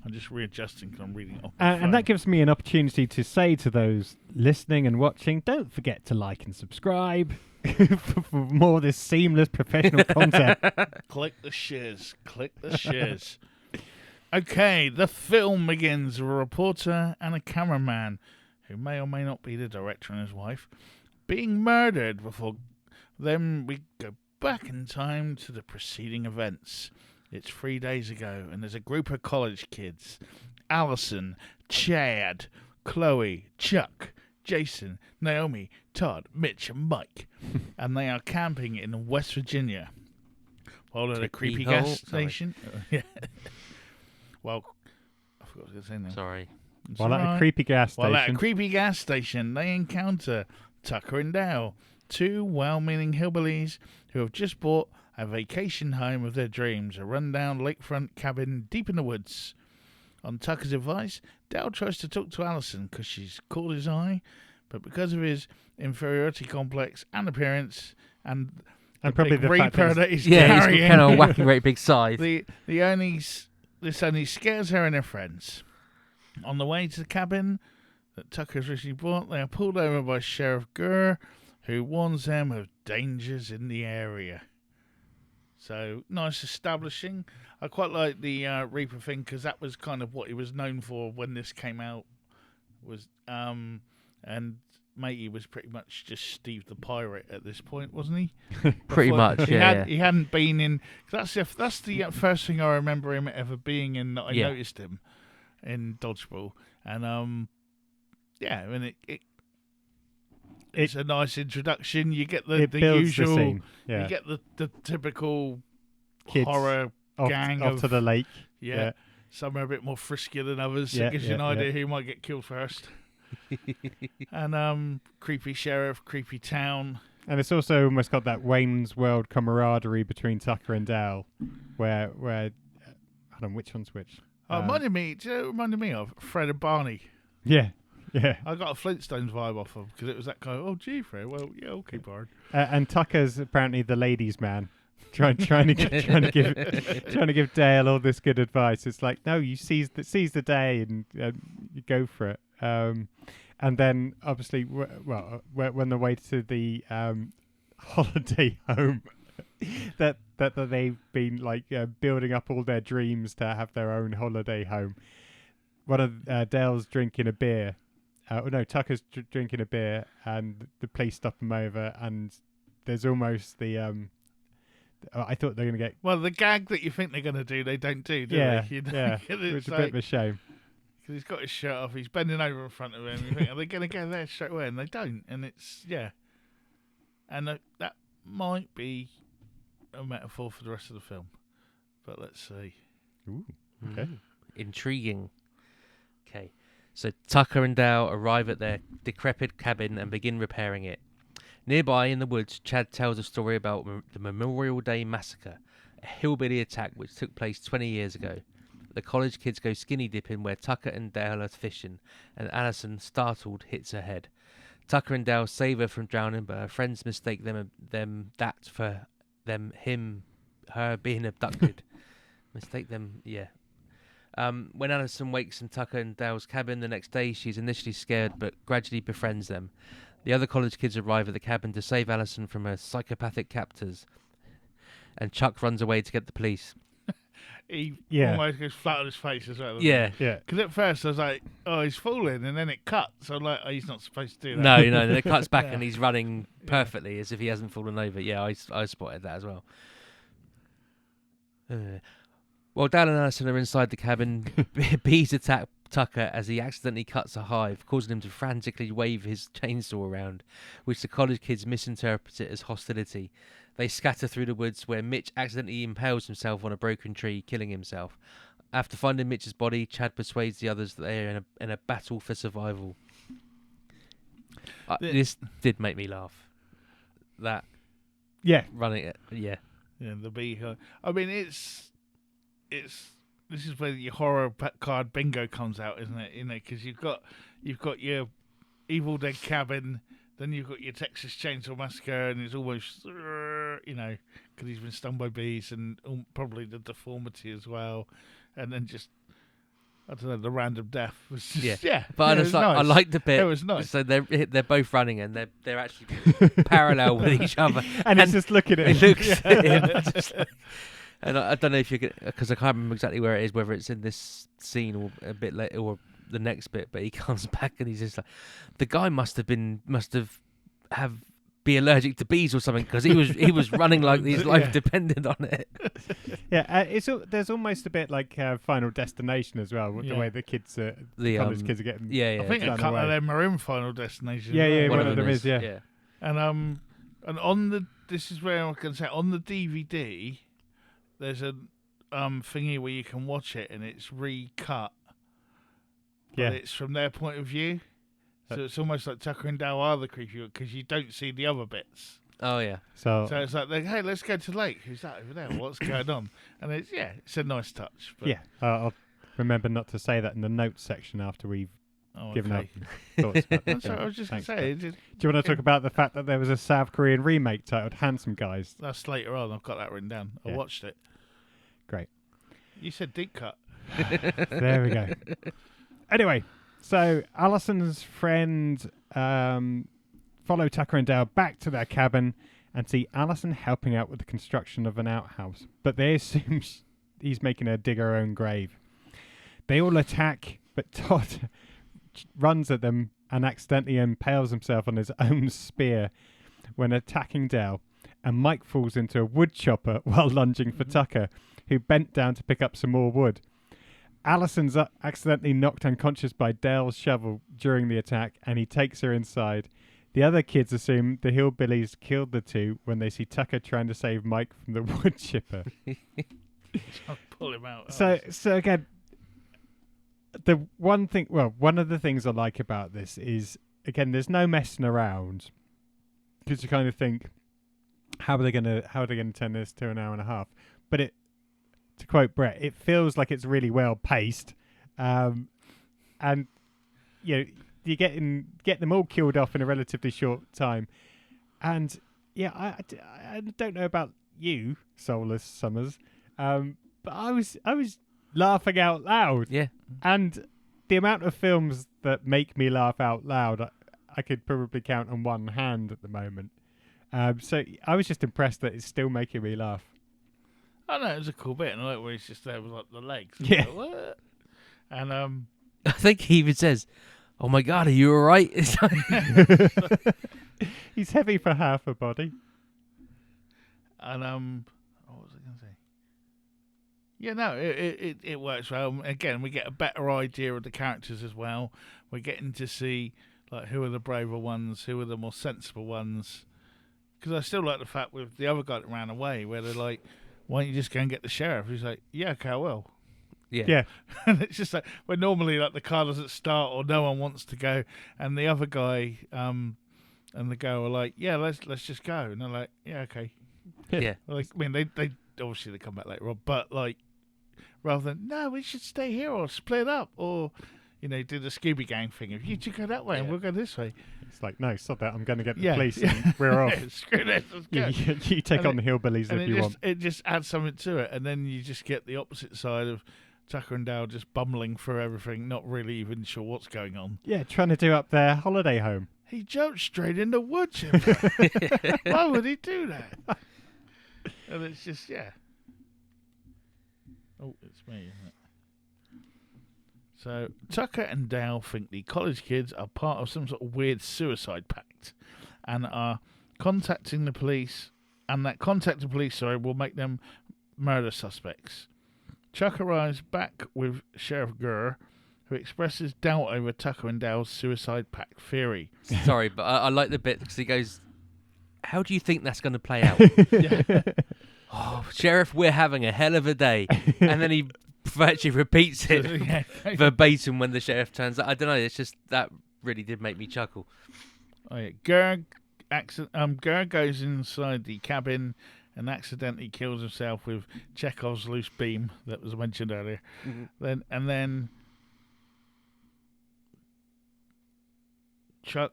I'm just readjusting because I'm reading it off. And that gives me an opportunity to say to those listening and watching, don't forget to like and subscribe for more of this seamless professional content. Click the shares. Click the shares. Okay, the film begins with a reporter and a cameraman, who may or may not be the director and his wife, being murdered before. Then we go back in time to the preceding events. It's 3 days ago, and there's a group of college kids. Allison, Chad, Chloe, Chuck, Jason, Naomi, Todd, Mitch, and Mike. And they are camping in West Virginia. While at a creepy gas station. Yeah. Well, I forgot what I was going to say now. Sorry. While at a creepy gas station. While at a creepy gas station, they encounter Tucker and Dale, two well-meaning hillbillies who have just bought a vacation home of their dreams, a rundown lakefront cabin deep in the woods. On Tucker's advice, Dale tries to talk to Allison because she's caught his eye, but because of his inferiority complex and appearance and probably the reaper that he's he's carrying, kind of whacking great big scythe. This only scares her and her friends. On the way to the cabin that Tucker's recently bought, they are pulled over by Sheriff Gurr, who warns them of dangers in the area. So, nice establishing. I quite like the Reaper thing because that was kind of what he was known for when this came out. And Matey was pretty much just Steve the Pirate at this point, wasn't he? Pretty much, yeah. He hadn't been in. That's the first thing I remember him ever being in that I noticed him in Dodgeball. And I mean it's a nice introduction. You get the usual. The scene. Yeah. You get the typical kids horror gang off to the lake. Yeah. Some are a bit more friskier than others. So it gives you an idea who might get killed first. And creepy sheriff, creepy town. And it's also almost got that Wayne's World camaraderie between Tucker and Dale, where I don't know which one's which. Do you know what it reminded me of? Fred and Barney. Yeah. Yeah, I got a Flintstones vibe off of because it was that kind of, oh gee, Fred, well, yeah, okay, Bard. And Tucker's apparently the ladies' man, trying to give Dale all this good advice. It's like, no, you seize the day and you go for it. And then obviously, when the way to the holiday home, that they've been like building up all their dreams to have their own holiday home. One of Dale's drinking a beer. Tucker's drinking a beer, and the police stop him over, and there's almost the. I thought they're going to get. Well, the gag that you think they're going to do, they don't do they? Yeah, yeah. It's a bit of a shame. Because he's got his shirt off, he's bending over in front of him. You think, are they going to go there straight away? And they don't. And it's and that might be a metaphor for the rest of the film, but let's see. Ooh, okay. Intriguing. Okay. So Tucker and Dale arrive at their decrepit cabin and begin repairing it. Nearby in the woods, Chad tells a story about the Memorial Day Massacre, a hillbilly attack which took place 20 years ago. The college kids go skinny dipping where Tucker and Dale are fishing, and Allison, startled, hits her head. Tucker and Dale save her from drowning, but her friends mistake her being abducted. Mistake them, yeah. When Allison wakes in Tucker and Dale's cabin the next day, she's initially scared but gradually befriends them. The other college kids arrive at the cabin to save Allison from her psychopathic captors, and Chuck runs away to get the police. He almost goes flat on his face as well. Yeah. Because at first I was like, oh, he's falling, and then it cuts. I'm like, oh, he's not supposed to do that. No, then it cuts back and he's running perfectly as if he hasn't fallen over. Yeah, I spotted that as well. While Dale and Allison are inside the cabin, bees attack Tucker as he accidentally cuts a hive, causing him to frantically wave his chainsaw around, which the college kids misinterpret it as hostility. They scatter through the woods where Mitch accidentally impales himself on a broken tree, killing himself. After finding Mitch's body, Chad persuades the others that they are in a battle for survival. This did make me laugh. That running it, yeah, the bee. I mean, it's this is where your horror card bingo comes out, isn't it? You know, because you've got your Evil Dead cabin, then you've got your Texas Chainsaw Massacre, and it's almost because he's been stung by bees, and probably the deformity as well, and then just I don't know, the random death was just But nice. I like the bit. It was nice. So they're both running and they're actually parallel with each other, and it's just looking at him. It looks at him. Just like, and I don't know if you're because I can't remember exactly where it is, whether it's in this scene or a bit later or the next bit. But he comes back and he's just like, the guy must have be allergic to bees or something because he was running like his life depended on it. There's almost a bit like Final Destination as well, the way the kids, college kids are getting. I think a couple of them are in Final Destination. One of them is. And on the this is where I can say on the DVD, there's a thingy where you can watch it and it's recut. But it's from their point of view. So it's almost like Tucker and Dale are the creepy because you don't see the other bits. Oh yeah. So it's like, hey, let's go to the lake. Who's that over there? What's going on? And it's a nice touch. But I'll remember not to say that in the notes section after we've given our thoughts about this. I was just going to say. Do you want to talk about the fact that there was a South Korean remake titled Handsome Guys? That's later on. I've got that written down. I watched it. Great. You said deep cut. There we go. Anyway. So Allison's friend follow Tucker and Dale back to their cabin and see Allison helping out with the construction of an outhouse. But they assume he's making her dig her own grave. They all attack, but Todd runs at them and accidentally impales himself on his own spear when attacking Dale. And Mike falls into a wood chopper while lunging for Tucker, who bent down to pick up some more wood. Allison's accidentally knocked unconscious by Dale's shovel during the attack, and he takes her inside. The other kids assume the hillbillies killed the two when they see Tucker trying to save Mike from the wood chipper. I'll pull him out. So again, one of the things I like about this is, again, there's no messing around, because you kind of think, how are they going to turn this to an hour and a half? But to quote Brett, it feels like it's really well paced, and you get them all killed off in a relatively short time. And I don't know about you, Soulless Summers, but I was laughing out loud. Yeah, and the amount of films that make me laugh out loud, I could probably count on one hand at the moment. So I was just impressed that it's still making me laugh. I know, it was a cool bit, and I like where he's just there with like the legs. Yeah. Like, what? And I think he even says, "Oh my God, are you all right?" He's heavy for half a body. And what was I going to say? Yeah, no, it works well. Again, we get a better idea of the characters as well. We're getting to see like who are the braver ones, who are the more sensible ones. Because I still like the fact with the other guy that ran away, where they're like, why don't you just go and get the sheriff? He's like, yeah, okay, I will. Yeah. And it's just like, where normally like the car doesn't start or no one wants to go. And the other guy, And the girl were like, yeah, let's just go. And they're like, yeah, okay. Yeah. Like, I mean, they obviously they come back later on, but like, rather than, no, we should stay here or split up or, do the Scooby Gang thing. If you two go that way and we'll go this way. It's like, no, stop that. I'm going to get the police and we're off. Screw this, let's go. You take on the hillbillies if you want. It just adds something to it. And then you just get the opposite side of Tucker and Dale just bumbling through everything, not really even sure what's going on. Yeah, trying to do up their holiday home. He jumped straight in the wood chipper. Why would he do that? And it's just, Oh, it's me, isn't it? So, Tucker and Dale think the college kids are part of some sort of weird suicide pact and are contacting the police, and that contacting the police, will make them murder suspects. Chuck arrives back with Sheriff Gurr, who expresses doubt over Tucker and Dale's suicide pact theory. Sorry, but I like the bit because he goes, how do you think that's going to play out? Oh, Sheriff, we're having a hell of a day. And then he virtually repeats it verbatim when the sheriff turns up. I don't know, it's just, that really did make me chuckle. Oh, yeah. Gurr goes inside the cabin and accidentally kills himself with Chekhov's loose beam that was mentioned earlier. Mm-hmm. Then Chuck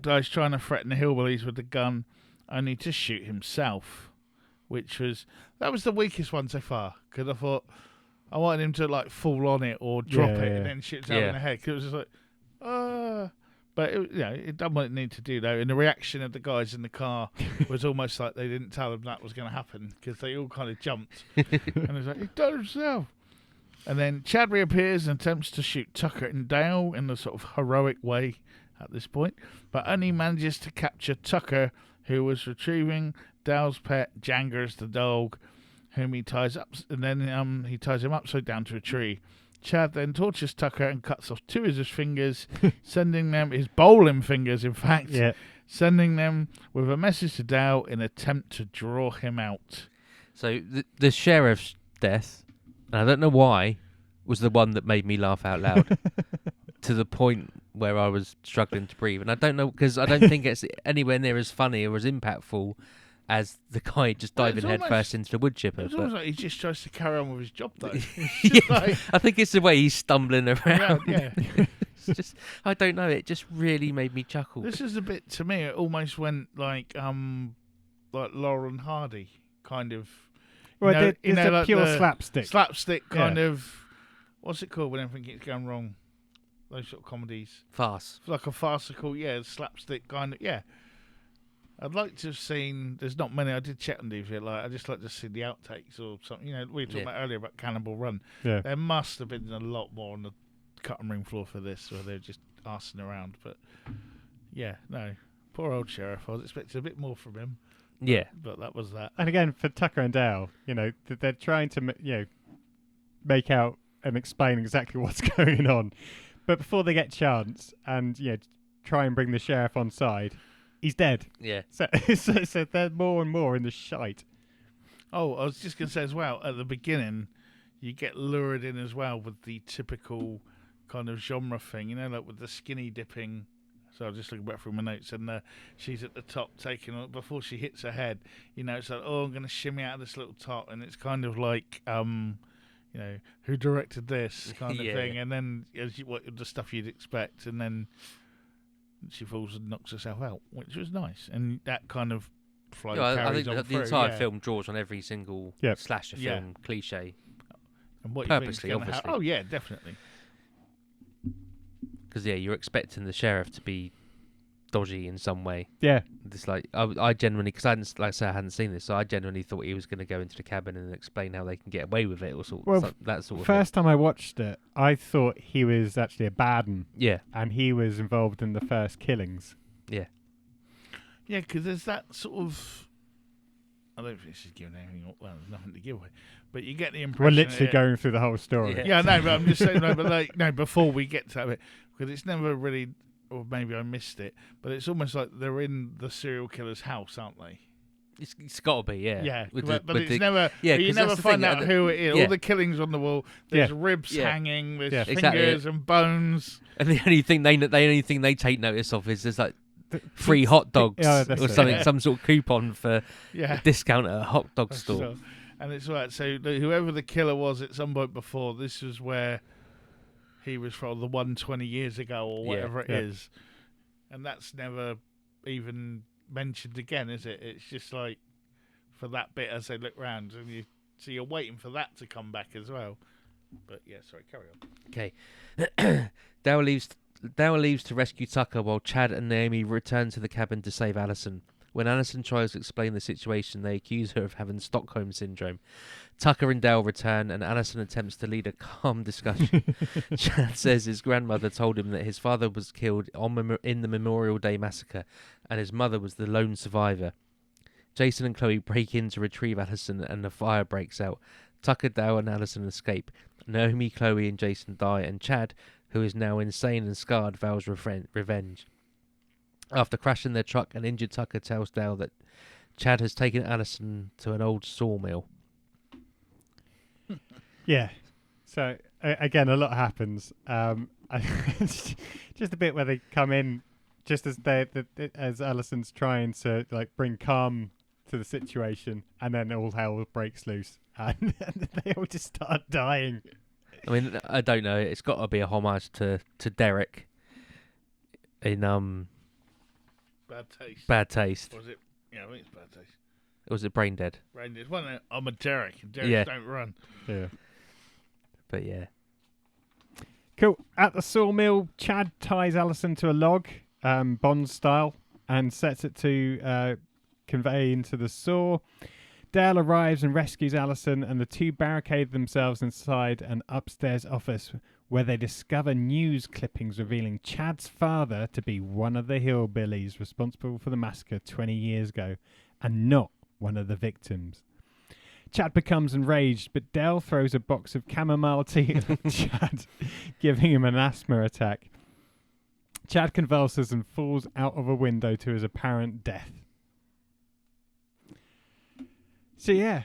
dies trying to threaten the hillbillies with the gun, only to shoot himself, that was the weakest one so far, because I thought I wanted him to like fall on it or drop it and then shoot himself in the head, because it was just like, But it done what it needed to do though, and the reaction of the guys in the car was almost like they didn't tell them that was going to happen, because they all kind of jumped, and it was like, he done himself. And then Chad reappears and attempts to shoot Tucker and Dale in a sort of heroic way at this point, but only manages to capture Tucker, who was retrieving Dale's pet, Jangers the dog, whom he ties up, and then he ties him upside down to a tree. Chad then tortures Tucker and cuts off two of his fingers, sending them, his bowling fingers in fact, sending them with a message to Dale in an attempt to draw him out. So the sheriff's death, and I don't know why, was the one that made me laugh out loud to the point where I was struggling to breathe. And I don't know, because I don't think it's anywhere near as funny or as impactful as the guy just diving headfirst into the wood chipper. It's almost like he just tries to carry on with his job, though. I think it's the way he's stumbling around. It's just, I don't know, it just really made me chuckle. This is a bit, to me, it almost went like Laurel and Hardy, kind of. Well, it's a pure slapstick. Slapstick kind of, what's it called when everything keeps going wrong? Those sort of comedies. Farce. Like a farcical, slapstick kind of, I'd like to have seen, there's not many, I did check on DVD, I'd just like to see the outtakes or something. We were talking about earlier about Cannonball Run. Yeah. There must have been a lot more on the cutting room floor for this, where they're just arsing around. But, poor old sheriff. I was expecting a bit more from him. But that was that. And again, for Tucker and Dale, they're trying to, make out and explain exactly what's going on. But before they get a chance and, try and bring the sheriff on side, he's dead. Yeah. So they're more and more in the shite. Oh, I was just going to say as well, at the beginning, you get lured in as well with the typical kind of genre thing, like with the skinny dipping. So I was just looking back through my notes, and she's at the top taking, before she hits her head, it's like, I'm going to shimmy out of this little top, and it's kind of like, who directed this kind of thing, and then what the stuff you'd expect, and then she falls and knocks herself out, which was nice, and that kind of flow carries on the through, entire film draws on every single slasher film cliche, and what purposely, obviously. Oh yeah, definitely. Because you're expecting the sheriff to be dodgy in some way. Yeah, it's like I genuinely, because I hadn't seen this, so I genuinely thought he was going to go into the cabin and explain how they can get away with it, or that sort of first thing. Time I watched it, I thought he was actually a bad one. Yeah, and he was involved in the first killings. Yeah, because there's that sort of. I don't think this is giving anything up. Well, there's nothing to give away, but you get the impression we're literally going through the whole story. Yeah, no, but I'm just saying, before we get to that bit, because it's never really. Or maybe I missed it, but it's almost like they're in the serial killer's house, aren't they? It's got to be, yeah. Yeah, but it's never. Yeah, you never find out who it is. Yeah. All the killings on the wall. There's ribs hanging. There's fingers and bones. And the only thing they take notice of is there's like free hot dogs that's or it. something, some sort of coupon for Yeah. a discount at a hot dog store. So, and it's right. So whoever the killer was at some point before, this was where he was from, the 120 years ago or whatever it is. And that's never even mentioned again, is it? It's just like for that bit as they look round, and you're waiting for that to come back as well. But yeah, sorry, carry on. Okay. Dale leaves to rescue Tucker while Chad and Naomi return to the cabin to save Alison. When Alison tries to explain the situation, they accuse her of having Stockholm Syndrome. Tucker and Dale return, and Alison attempts to lead a calm discussion. Chad says his grandmother told him that his father was killed in the Memorial Day massacre, and his mother was the lone survivor. Jason and Chloe break in to retrieve Alison, and a fire breaks out. Tucker, Dale, and Alison escape. Naomi, Chloe, and Jason die, and Chad, who is now insane and scarred, vows revenge. After crashing their truck, an injured Tucker tells Dale that Chad has taken Alison to an old sawmill. Yeah. So again, a lot happens. Just a bit where they come in, just as as Alison's trying to like bring calm to the situation, and then all hell breaks loose, and they all just start dying. I mean, I don't know. It's got to be a homage to Derek in Bad Taste. Bad Taste. Was it? Yeah, I think it's Bad Taste. Or was it Brain Dead? Brain Dead. Well, I'm a Derek, and Dereks don't run. Yeah. But yeah. Cool. At the sawmill, Chad ties Alison to a log, Bond style, and sets it to convey into the saw. Dale arrives and rescues Alison, and the two barricade themselves inside an upstairs office where they discover news clippings revealing Chad's father to be one of the hillbillies responsible for the massacre 20 years ago, and not one of the victims. Chad becomes enraged, but Dale throws a box of chamomile tea at Chad, giving him an asthma attack. Chad convulses and falls out of a window to his apparent death. So yeah,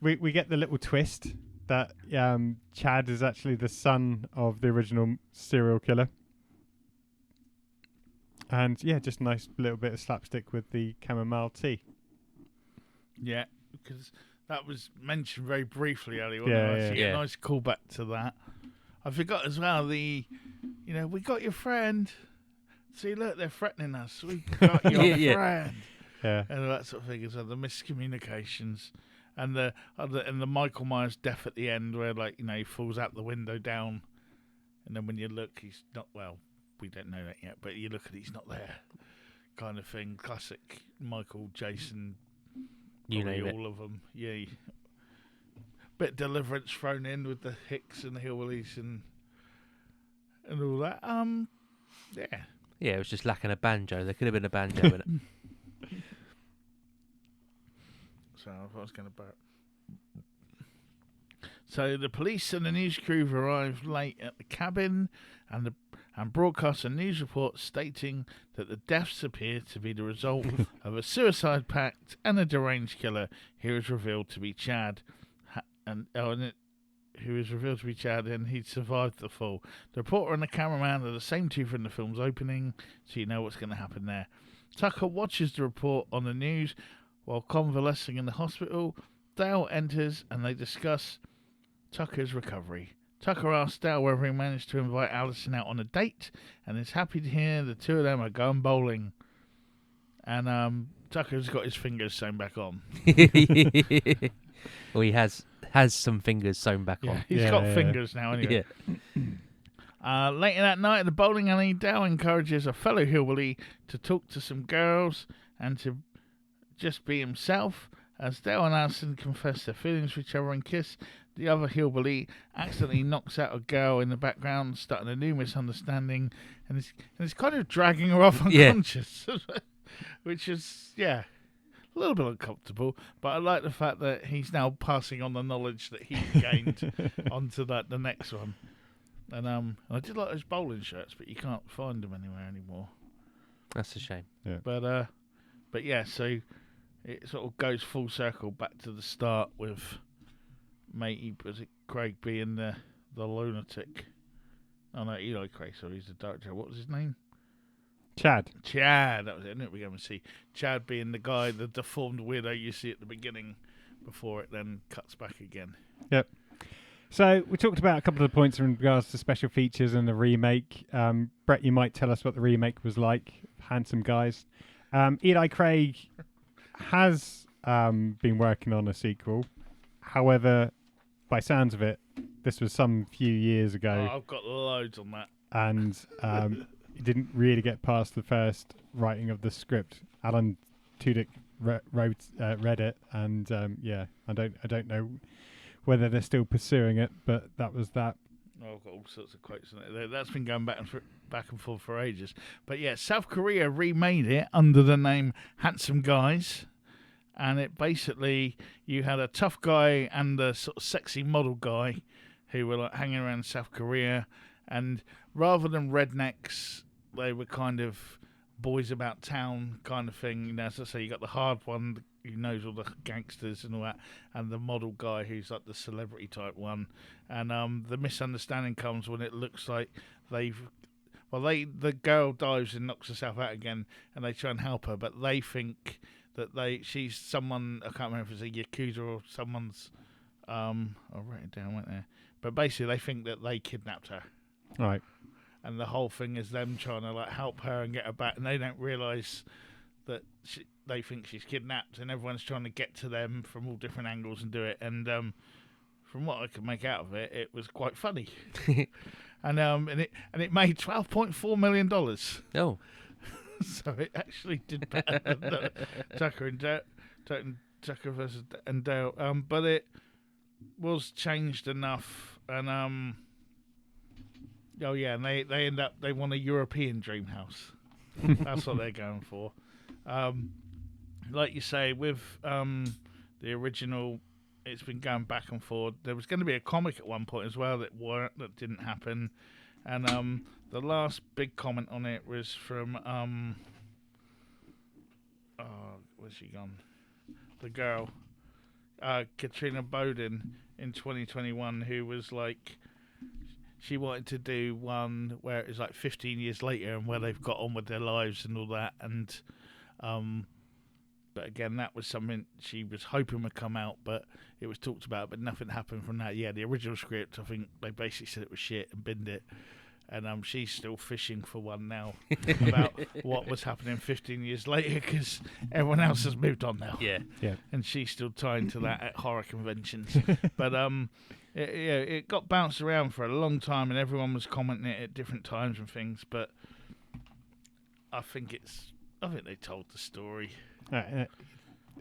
we get the little twist that Chad is actually the son of the original serial killer. And yeah, just a nice little bit of slapstick with the chamomile tea. Yeah, because that was mentioned very briefly earlier. Yeah. A nice callback to that. I forgot as well we got your friend. See, look, they're threatening us. We got your friend. Yeah. And that sort of thing as well. The miscommunications. And the Michael Myers death at the end where, he falls out the window down. And then when you look, he's not, well, we don't know that yet, but you look at it, he's not there. Kind of thing. Classic Michael, Jason, You name it. all of them. Yeah. Bit of Deliverance thrown in with the Hicks and the Hillbillies and all that. Yeah. Yeah, it was just lacking a banjo. There could have been a banjo in it. So I was going to bark. So the police and the news crew arrived late at the cabin and broadcast a news report stating that the deaths appear to be the result of a suicide pact and a deranged killer who is revealed to be Chad. And he'd survived the fall. The reporter and the cameraman are the same two from the film's opening, so you know what's going to happen there. Tucker watches the report on the news while convalescing in the hospital. Dale enters and they discuss Tucker's recovery. Tucker asks Dale whether he managed to invite Alison out on a date and is happy to hear the two of them are going bowling. And Tucker's got his fingers sewn back on. Well, he has some fingers sewn back on. He's got fingers now anyway. Yeah. Later that night at the bowling alley, Dale encourages a fellow hillbilly to talk to some girls and to just be himself. As Dale and Alison confess their feelings for each other and kiss, the other hillbilly accidentally knocks out a girl in the background, starting a new misunderstanding, and it's kind of dragging her off unconscious, which is, a little bit uncomfortable. But I like the fact that he's now passing on the knowledge that he gained onto the next one. And I did like those bowling shirts, but you can't find them anywhere anymore. That's a shame. Yeah. But yeah, so it sort of goes full circle back to the start with matey, was it Craig being the lunatic? Oh no, Eli Craig, sorry, he's the director. What was his name? Chad. That was it. I knew we were going to see Chad being the guy, the deformed weirdo you see at the beginning, before it then cuts back again. Yep. So we talked about a couple of the points in regards to special features and the remake. Brett, you might tell us what the remake was like. Handsome Guys. Eli Craig has been working on a sequel. However, by sounds of it, this was some few years ago. Oh, I've got loads on that. And he didn't really get past the first writing of the script. Alan Tudyk read it, and I don't know whether they're still pursuing it, but that was that. Oh, I've got all sorts of quotes on it. That's been going back and forth for ages. But yeah, South Korea remade it under the name Handsome Guys. And it basically, you had a tough guy and a sort of sexy model guy who were like hanging around South Korea. And rather than rednecks, they were kind of boys about town kind of thing. You know, as I say, you got the hard one who knows all the gangsters and all that, and the model guy who's like the celebrity type one. And the misunderstanding comes when it looks like the girl dives and knocks herself out again, and they try and help her, but they think that she's someone, I can't remember if it's a Yakuza or someone's, I'll write it down right there. But basically they think that they kidnapped her. Right. And the whole thing is them trying to like help her and get her back, and they don't realise that they think she's kidnapped, and everyone's trying to get to them from all different angles and do it. And from what I could make out of it, it was quite funny. and it made $12.4 million. Oh. So it actually did better than Tucker versus Dale. But it was changed enough, and and they end up, they want a European dream house. That's what they're going for. Like you say, with the original, it's been going back and forth. There was going to be a comic at one point as well that didn't happen, and the last big comment on it was from where's she gone? The girl, Katrina Bowden in 2021, who was like, she wanted to do one where it was like 15 years later and where they've got on with their lives and all that, and but again, that was something she was hoping would come out, but it was talked about, but nothing happened from that. Yeah, the original script, I think they basically said it was shit and binned it. And she's still fishing for one now about what was happening 15 years later, because everyone else has moved on now. Yeah. And she's still tied to that at horror conventions. But it got bounced around for a long time, and everyone was commenting it at different times and things. But I think they told the story.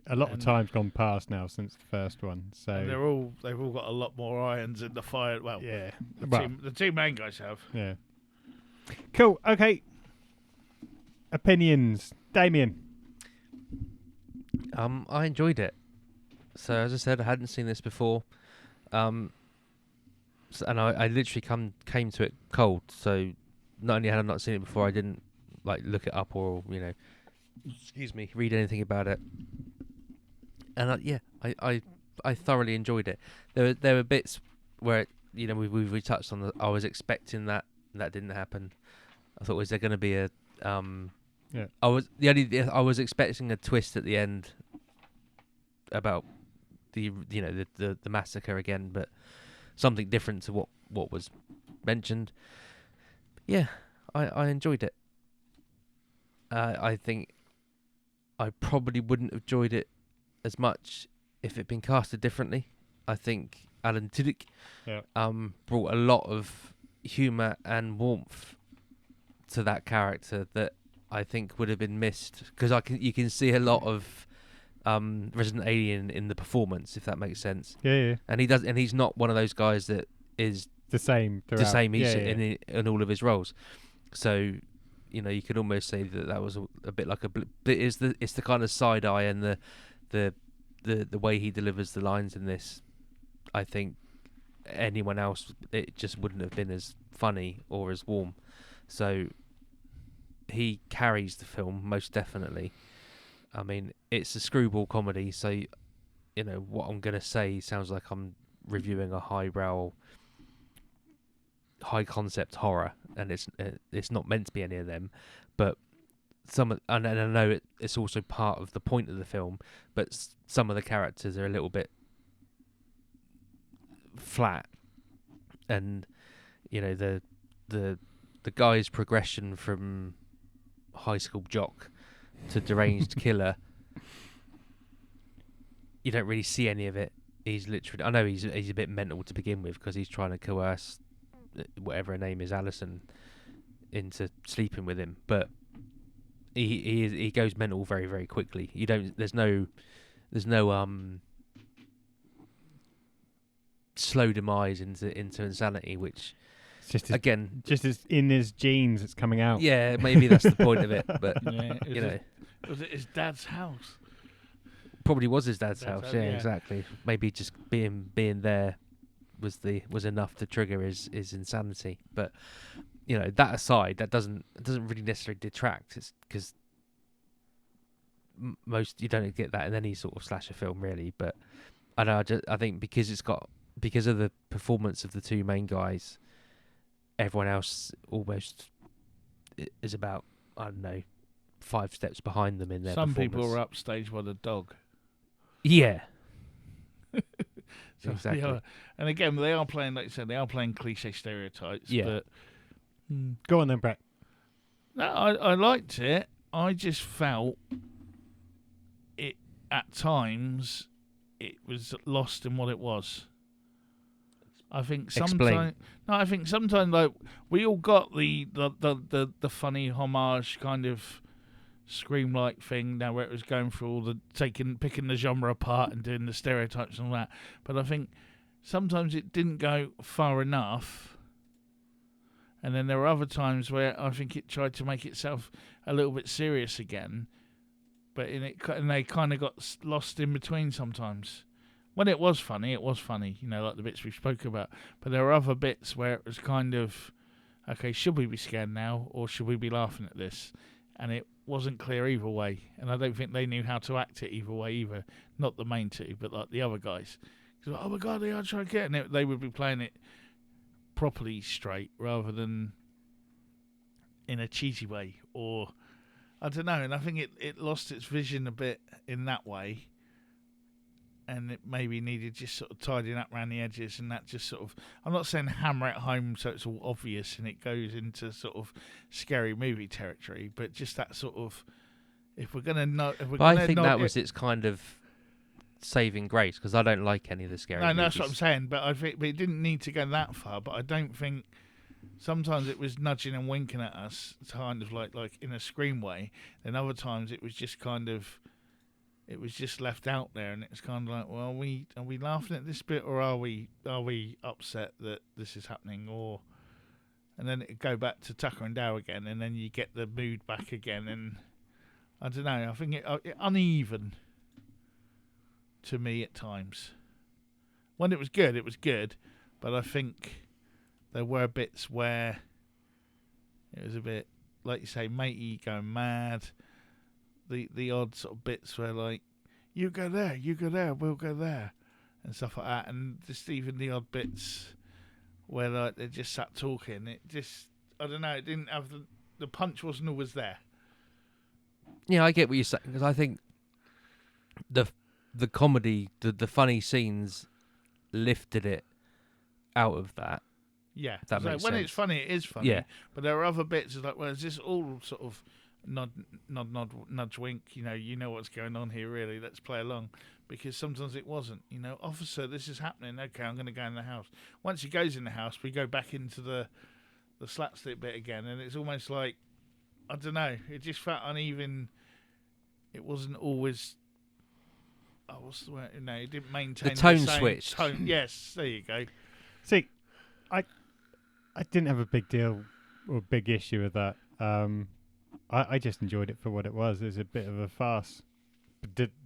A lot of time's gone past now since the first one, so and they've all got a lot more irons in the fire. Well, yeah, the two main guys have. Yeah. Cool. Okay. Opinions, Damien. I enjoyed it. So as I said, I hadn't seen this before, and I literally came to it cold. So not only had I not seen it before, I didn't like look it up or read anything about it. And I thoroughly enjoyed it. There were bits where we touched on. I was expecting that didn't happen. I thought, was there going to be a I was expecting a twist at the end about the massacre again, but something different to what was mentioned. Yeah, I enjoyed it. I think I probably wouldn't have enjoyed it as much if it'd been casted differently. I think Alan Tudyk brought a lot of humour and warmth to that character that I think would have been missed, because you can see a lot of Resident Alien in the performance, if that makes sense. Yeah. And he's not one of those guys that is the same throughout. In all of his roles. So you could almost say that was a bit like it's the kind of side eye and the way he delivers the lines in this. I think anyone else, it just wouldn't have been as funny or as warm. So he carries the film most definitely. I mean, it's a screwball comedy, so what I'm gonna say sounds like I'm reviewing a highbrow, high concept horror, and it's not meant to be any of them. But and I know it's also part of the point of the film, but some of the characters are a little bit flat, and the guy's progression from high school jock to deranged killer, you don't really see any of it. He's literally, I know he's a bit mental to begin with because he's trying to coerce whatever her name is, Alison, into sleeping with him, but he goes mental very, very quickly. There's no slow demise into insanity, which just as in his genes, it's coming out. Yeah, maybe that's the point of it. But was it his dad's house? Probably was his dad's house. Yeah, exactly. Maybe just being there was enough to trigger his insanity. But that aside, that doesn't really necessarily detract. It's because you don't get that in any sort of slasher film, really. But I think because of the performance of the two main guys, everyone else almost is about, I don't know, 5 steps behind them in their performance. Some people are upstaged by the dog. Yeah. So exactly. And again, they are playing, like you said, they are playing cliche stereotypes. Yeah. But go on then, Brett. No, I liked it. I just felt it at times it was lost in what it was. I think sometimes like we all got the funny homage kind of Scream-like thing now, where it was going through all the picking the genre apart and doing the stereotypes and all that. But I think sometimes it didn't go far enough, and then there were other times where I think it tried to make itself a little bit serious again, but and they kind of got lost in between sometimes. When it was funny, like the bits we spoke about. But there were other bits where it was kind of, okay, should we be scared now, or should we be laughing at this? And it wasn't clear either way. And I don't think they knew how to act it either way either. Not the main two, but like the other guys. Like, oh my God, they are trying to get it. And they would be playing it properly straight rather than in a cheesy way. Or, I don't know. And I think it lost its vision a bit in that way. And it maybe needed just sort of tidying up around the edges, and that just sort of, I'm not saying hammer it home so it's all obvious and it goes into sort of scary movie territory, but just that sort of, if we're going to know. I think that was its kind of saving grace, because I don't like any of the scary movies. No, that's what I'm saying, but I think it didn't need to go that far, but I don't think, sometimes it was nudging and winking at us, kind of like in a Scream way, and other times it was just kind of, it was just left out there, and it's kind of like, well, are we laughing at this bit, or are we upset that this is happening, or, and then it go back to Tucker and Dale again, and then you get the mood back again, and I don't know. I think it uneven to me at times. When it was good, but I think there were bits where it was a bit, like you say, matey going mad. The odd sort of bits where, like, you go there, we'll go there, and stuff like that, and just even the odd bits where, like, they just sat talking. It just, I don't know, it didn't have the punch wasn't always there. Yeah, I get what you're saying, because I think the comedy, the funny scenes lifted it out of that. Yeah, that makes when sense. It's funny, it is funny. Yeah. But there are other bits, like, well, is this all sort of nod, nudge, wink, you know what's going on here, really, let's play along, because sometimes it wasn't, officer, this is happening, okay, I'm going to go in the house. Once he goes in the house, we go back into the slapstick bit again, and it's almost like, I don't know, it just felt uneven. It wasn't always, what's the word, it didn't maintain the tone same switch. Tone. Yes, there you go. See, I didn't have a big deal or big issue with that. I just enjoyed it for what it was. It was a bit of a farce,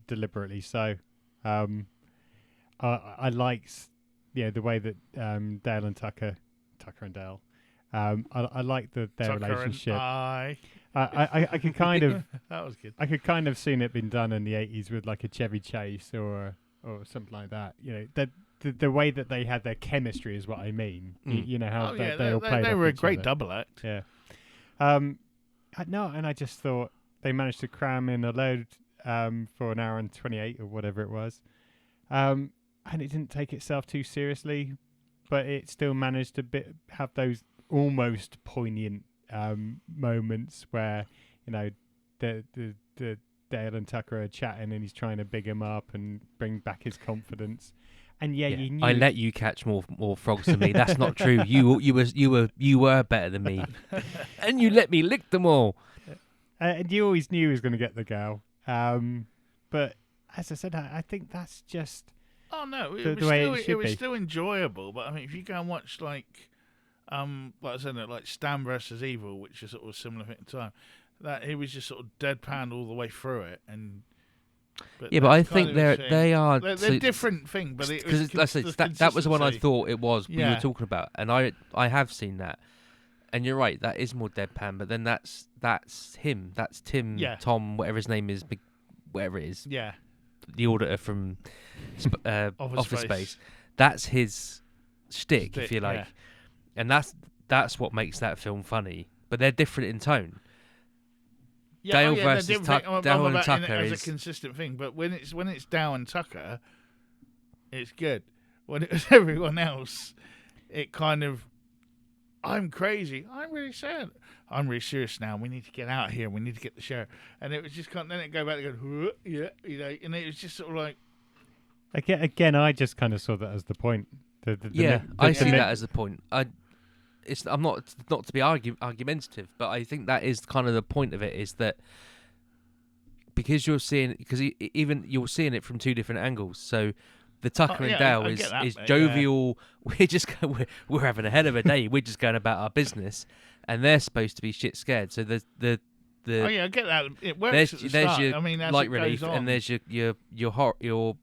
deliberately so. I liked, the way that Dale and Tucker and Dale. I like their Tucker relationship. And I could kind of that was good. I could kind of seen it been done in the 80s with like a Chevy Chase or something like that. The way that they had their chemistry is what I mean. You know how they all played. They were a each great other. double act. Yeah. No, and I just thought they managed to cram in a load for an hour and 28 or whatever it was. And it didn't take itself too seriously, but it still managed to have those almost poignant moments where, you know, the Dale and Tucker are chatting and he's trying to big him up and bring back his confidence. And you knew. I let you catch more frogs than me. That's not true. You were better than me, and you let me lick them all. And you always knew he was going to get the girl. But as I said, I think that's just. Oh no, it was still enjoyable. But I mean, if you go and watch like I said, like Stan versus Evil, which is sort of a similar thing at the time, that he was just sort of deadpan all the way through it, and. But I think they're different thing, but because that was the one I thought it was. You were talking about, and I have seen that, and you're right. That is more deadpan, but then that's him. That's Tim, Tom, whatever his name is, whatever it is. Yeah, the auditor from Office Space. That's his shtick, if you like, and that's what makes that film funny. But they're different in tone. Dale versus Dale and Tucker is a consistent thing, but when it's Dale and Tucker, it's good. When it was everyone else, it kind of, I'm crazy. I'm really sad. I'm really serious now. We need to get out of here. We need to get the sheriff. And it was just kind of, then it go back and go, yeah, you know, and it was just sort of like. Again, I just kind of saw that as the point. I see that as the point. I'm not to be argumentative, but I think that is kind of the point of it, is that because you're seeing it from two different angles. So the Tucker and Dale is jovial. Yeah. We're having a hell of a day. We're just going about our business, and they're supposed to be shit scared. So the I get that. It works at the start. Your light relief, and there's your horror, your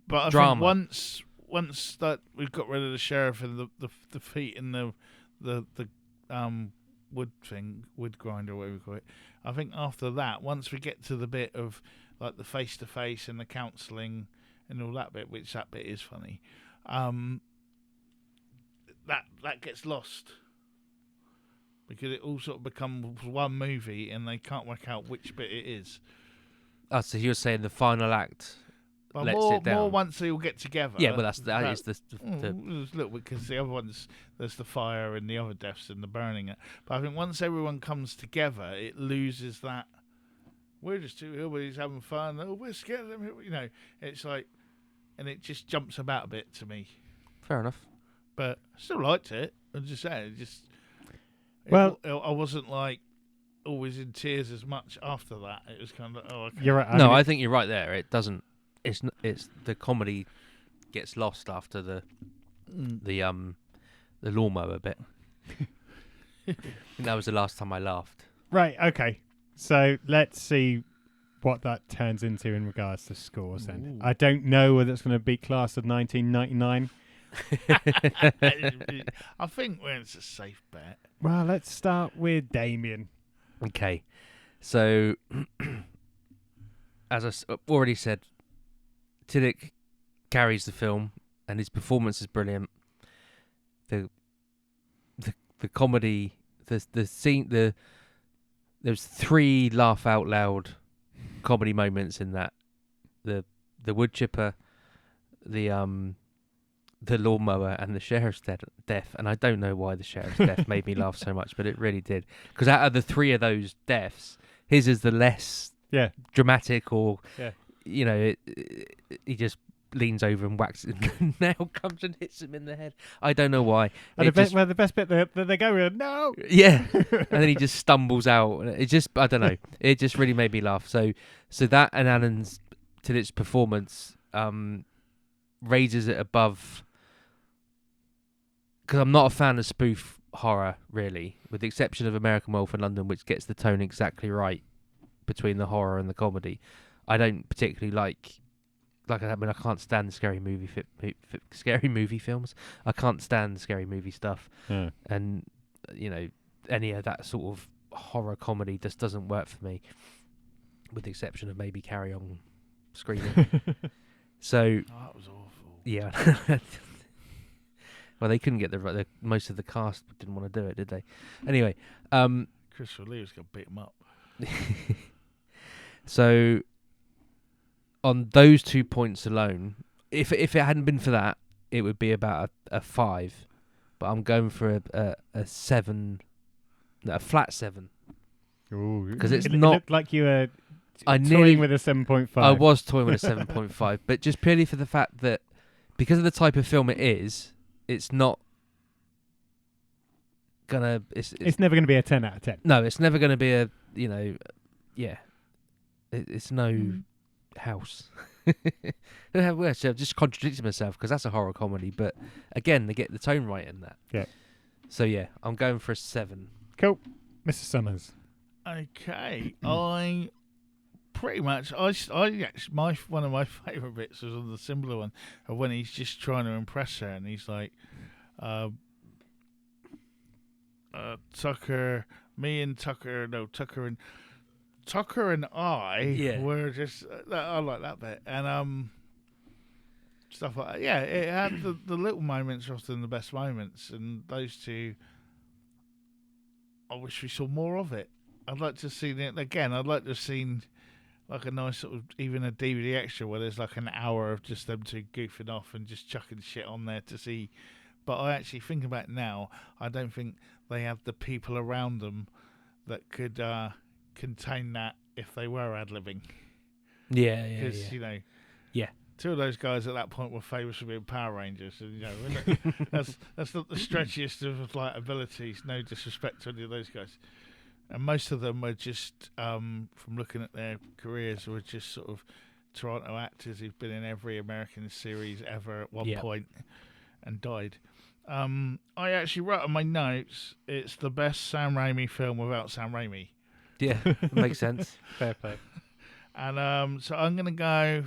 but drama. I think once that we've got rid of the sheriff and the feet and the wood grinder, whatever we call it. I think after that, once we get to the bit of like the face to face and the counselling and all that bit, which that bit is funny, that gets lost because it all sort of becomes one movie and they can't work out which bit it is. Oh, so you're saying the final act. But more once they all get together. Yeah, but that is the there's a little bit, because the other ones, there's the fire and the other deaths and the burning it. But I think once everyone comes together, it loses that. We're just two hillbillies having fun. Oh, we're scared of them. You know, it's like, and it just jumps about a bit to me. Fair enough. But I still liked it. I'm just saying, I wasn't like always in tears as much after that. It was kind of okay. You're right. I think you're right there. It doesn't. It's the comedy gets lost after the lawnmower bit. I think that was the last time I laughed. Right. Okay. So let's see what that turns into in regards to scores. Then I don't know whether it's going to beat Class of 1999. I think it's a safe bet. Well, let's start with Damien. Okay. So, as I already said, Tudyk carries the film, and his performance is brilliant. The comedy, the scene, there's 3 laugh out loud comedy moments in that. The wood chipper, the lawnmower, and the sheriff's death. And I don't know why the sheriff's death made me laugh so much, but it really did. Because out of the 3 of those deaths, his is the less dramatic, or you know, he just leans over and whacks it, and nail comes and hits him in the head. I don't know why. And the best bit, they go, no! Yeah, and then he just stumbles out. It just, I don't know. It just really made me laugh. So that and Alan's Tudyk's performance raises it above, because I'm not a fan of spoof horror, really, with the exception of American Wolf in London, which gets the tone exactly right between the horror and the comedy. I don't particularly like I mean, I can't stand the scary movie films. I can't stand the scary movie stuff, and you know, any of that sort of horror comedy just doesn't work for me, with the exception of maybe Carry On Screaming. So that was awful. Yeah. Well, they couldn't get most of the cast didn't want to do it, did they? Anyway, Christopher Lee's got to beat him up. So on those 2 points alone, if it hadn't been for that, it would be about a 5. But I'm going for a 7, a flat 7. Because it's it not. looked like you were I toying nearly with a 7.5. I was toying with a 7.5, but just purely for the fact that because of the type of film it is, it's not gonna. It's never going to be a 10 out of 10. No, it's never going to be a. Yeah. It's no House. Well, so I've just contradicted myself because that's a horror comedy, but again, they get the tone right in that. Yeah. So yeah, I'm going for a 7. Cool, Mr. Summers. Okay, I pretty much I actually one of my favourite bits was on the simpler one of when he's just trying to impress her and he's like, Tucker and I were just I like that bit and stuff like that. Yeah, it had the little moments are often the best moments, and those two I wish we saw more of it. I'd like to see it again. I'd like to have seen like a nice sort of even a DVD extra where there's like an hour of just them two goofing off and just chucking shit on there to see. But I actually think about it now, I don't think they have the people around them that could contain that if they were ad-libbing. Yeah. Because, Yeah. Two of those guys at that point were famous for being Power Rangers, and that's not the stretchiest of like abilities. No disrespect to any of those guys, and most of them were just from looking at their careers were just sort of Toronto actors who've been in every American series ever at one point and died. I actually wrote on my notes, it's the best Sam Raimi film without Sam Raimi. Yeah, makes sense. Fair play. And so I'm going to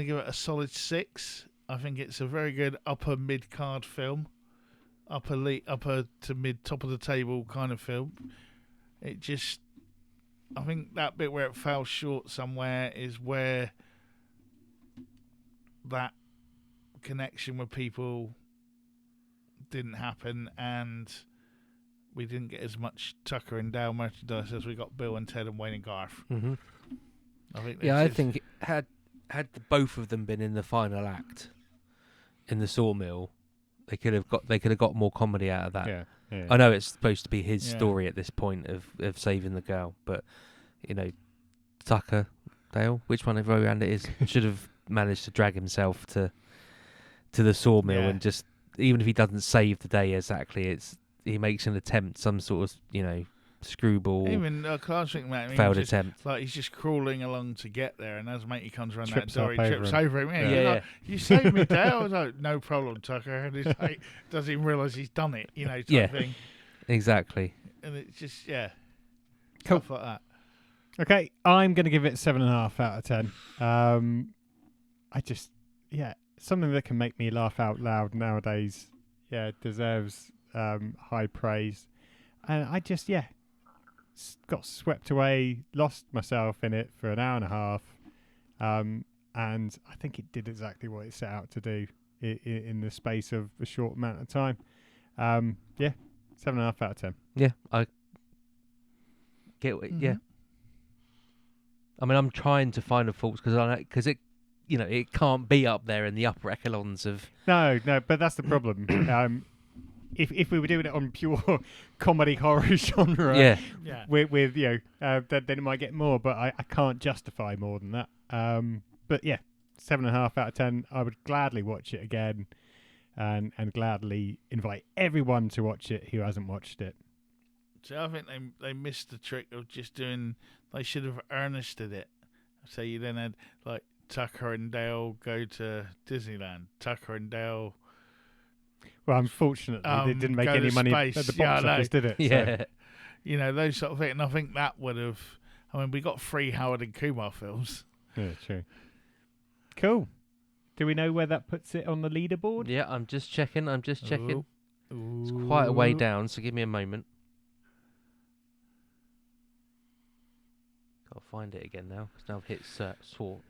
give it a solid 6. I think it's a very good upper mid-card film. Upper to mid, top of the table kind of film. It just, I think that bit where it fell short somewhere is where that connection with people didn't happen, and we didn't get as much Tucker and Dale merchandise as we got Bill and Ted and Wayne and Garth. Mm-hmm. I think had both of them been in the final act in the sawmill, they could have got more comedy out of that. Yeah. I know it's supposed to be his story at this point of saving the girl, but Tucker, Dale, which one of around it is, should have managed to drag himself to the sawmill and just, even if he doesn't save the day exactly, he makes an attempt, some sort of screwball. Even Clark's thinking about failed attempt. Like he's just crawling along to get there, and as matey comes around Trips that door, he trips over him. Yeah. You saved me, Dale. I was like, no problem, Tucker. And he's like, doesn't even realise he's done it, type thing. Exactly. And it's just, Cool. Stuff like that. Okay, I'm going to give it 7.5 out of 10. Something that can make me laugh out loud nowadays, deserves high praise. And I just, got swept away, lost myself in it for an hour and a half. And I think it did exactly what it set out to do in the space of a short amount of time. 7.5 out of 10. Yeah, I get it. Mm-hmm. Yeah. I mean, I'm trying to find a fault because it can't be up there in the upper echelons of. No, but that's the problem. If we were doing it on pure comedy horror genre, with then it might get more. But I can't justify more than that. But 7.5 out of 10. I would gladly watch it again, and gladly invite everyone to watch it who hasn't watched it. So I think they missed the trick of just doing. They should have earnested it. So you then had like Tucker and Dale go to Disneyland. Tucker and Dale. Well, unfortunately, it didn't make any money at the box office, did it? Yeah. So, those sort of things. And I think that would have. I mean, we got 3 Howard and Kumar films. Yeah, true. Cool. Do we know where that puts it on the leaderboard? Yeah, I'm just checking. Ooh. It's quite a way down, so give me a moment. Got to find it again now, because now I've hit sort.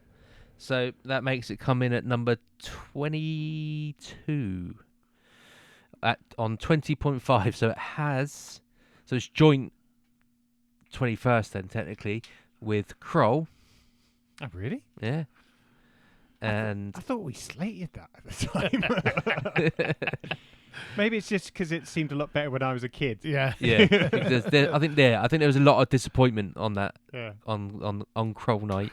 So that makes it come in at number 22 on 20.5. So it's joint 21st then technically. with Kroll. Oh, really? Yeah. And I thought we slated that at the time. Maybe it's just because it seemed a lot better when I was a kid. Yeah. yeah, I think there was a lot of disappointment on that Yeah. on Kroll night,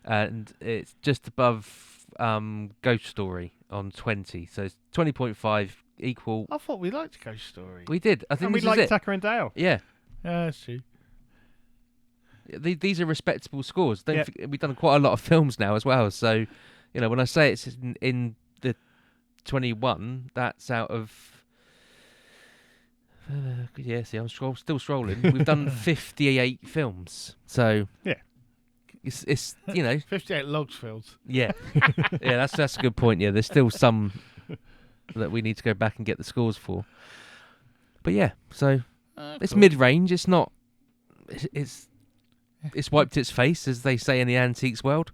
and it's just above Ghost Story on 20, so it's 20.5 equal. I thought we liked Ghost Story. We did. I think And we this is like it. Tucker and Dale. Yeah. Yeah, that's true. These are respectable scores. Yeah. We've done quite a lot of films now as well. So, when I say it's in the 21, that's out of. See, I'm still scrolling. We've done 58 films. So yeah, it's 58 logs filled. Yeah, yeah. That's a good point. Yeah, there's still some that we need to go back and get the scores for. But yeah, so it's Cool. mid-range. It's not. It's wiped its face, as they say in the antiques world.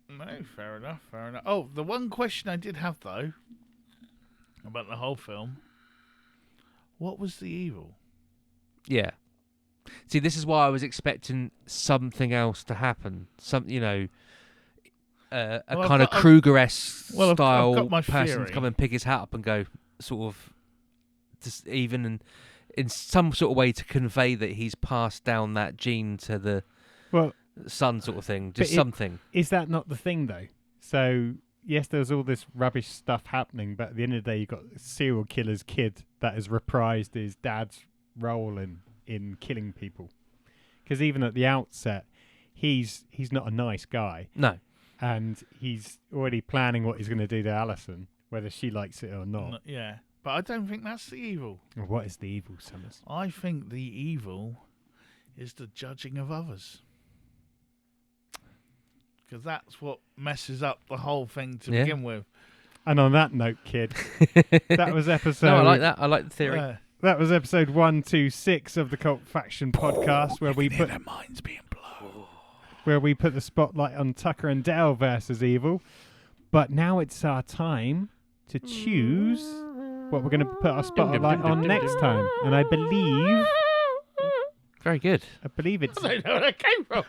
No, fair enough. Oh, the one question I did have, though, about the whole film, what was the evil? Yeah. See, this is why I was expecting something else to happen. A kind of Kruger-esque I've style got my person theory. to come and pick his hat up and go, sort of, just even in some sort of way to convey that he's passed down that gene to the son, sort of thing. Just something. Is that not the thing, though? So, yes, there's all this rubbish stuff happening, but at the end of the day, you've got a serial killer's kid that has reprised his dad's role in killing people. Because even at the outset, he's not a nice guy. No. And he's already planning what he's going to do to Alison, whether she likes it or not. Yeah, but I don't think that's the evil. What is the evil, Summers? I think the evil is the judging of others. Because that's what messes up the whole thing to begin with. And on that note, kid, that was episode... No, I like that. I like the theory. That was episode 126 of the Cult Faction podcast, where we put their minds being blown. Where we put the spotlight on Tucker and Dale versus Evil. But now it's our time to choose what we're going to put our spotlight on next time. And I believe... Very good. I believe it's... I don't know where that came from.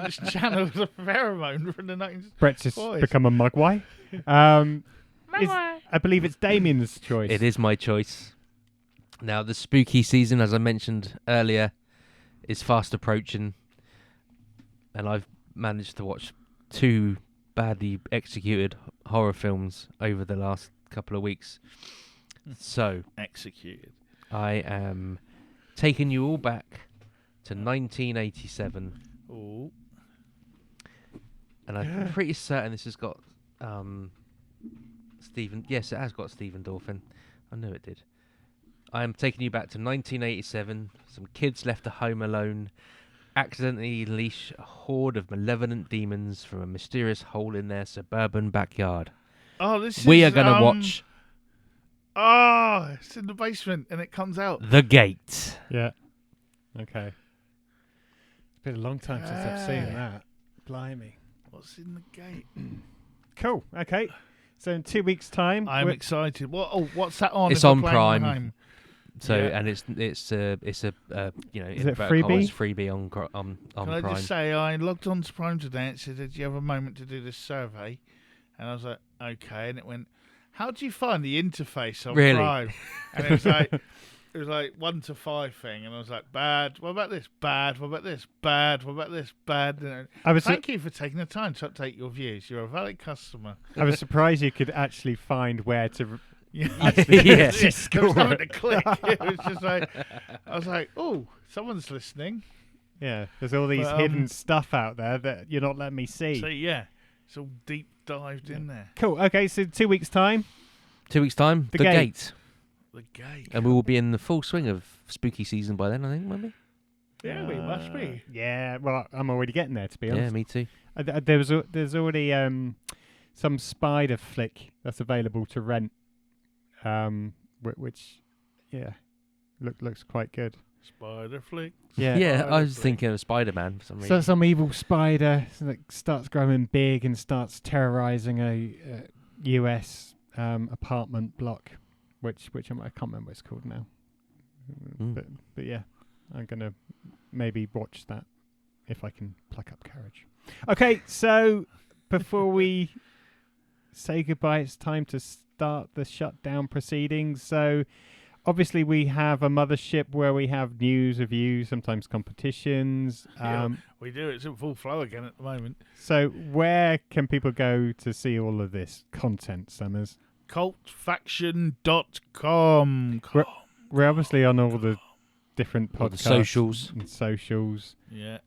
This channel was a pheromone from the 19th. Brett's just become a mugwai. I believe it's Damien's choice. It is my choice. Now, the spooky season, as I mentioned earlier, is fast approaching. And I've managed to watch 2 badly executed horror films over the last couple of weeks. So, executed. I am taking you all back to 1987. Ooh. And I'm pretty certain this has got Stephen. Yes, it has got Stephen Dorff. I knew it did. I am taking you back to 1987. Some kids left at home alone accidentally unleash a horde of malevolent demons from a mysterious hole in their suburban backyard. Oh, this We is, are going to watch Oh, it's in the basement and it comes out. The Gate. Yeah. Okay. It's been a long time since I've seen that. Blimey. What's in the gate? Cool. Okay. So in 2 weeks' time, I'm excited. What's that on? It's if we're on playing Prime. at home? So Yeah. and it's a Is it freebie on Can Prime. I just say, I logged on to Prime today and it said, did you have a moment to do this survey? And I was like, okay. And it went, how do you find the interface on Really? Prime? And it was like 1 to 5 thing. And I was like, bad. What about this? Bad. What about this? Bad. What about this? Bad. And thank you for taking the time to update your views. You're a valid customer. I was surprised you could actually find where to... Yeah. Yeah. There was nothing to click. It was just like, I was like, oh, someone's listening. Yeah, there's all these hidden stuff out there that you're not letting me see. So yeah, it's all deep dived in there. Cool. Okay, so 2 weeks' time. 2 weeks' time, The The Gate. Gate. The Gate. And we will be in the full swing of spooky season by then, I think, maybe. Yeah, we must be. Yeah, well, I'm already getting there, to be Yeah, honest. me too. There's already some spider flick that's available to rent, which, yeah, looks quite good. Spider flick. Yeah. Yeah, I was thinking of Spider-Man for some reason. So some evil spider that starts growing big and starts terrorizing a US apartment block, which I can't remember what it's called now. Mm. But yeah, I'm going to maybe watch that if I can pluck up courage. Okay, so before we say goodbye, it's time to start the shutdown proceedings. So obviously we have a mothership where we have news, reviews, sometimes competitions. We do. It's in full flow again at the moment. So where can people go to see all of this content, Summers? Cultfaction.com. We're obviously on all the different podcasts. The socials. And socials. Yeah.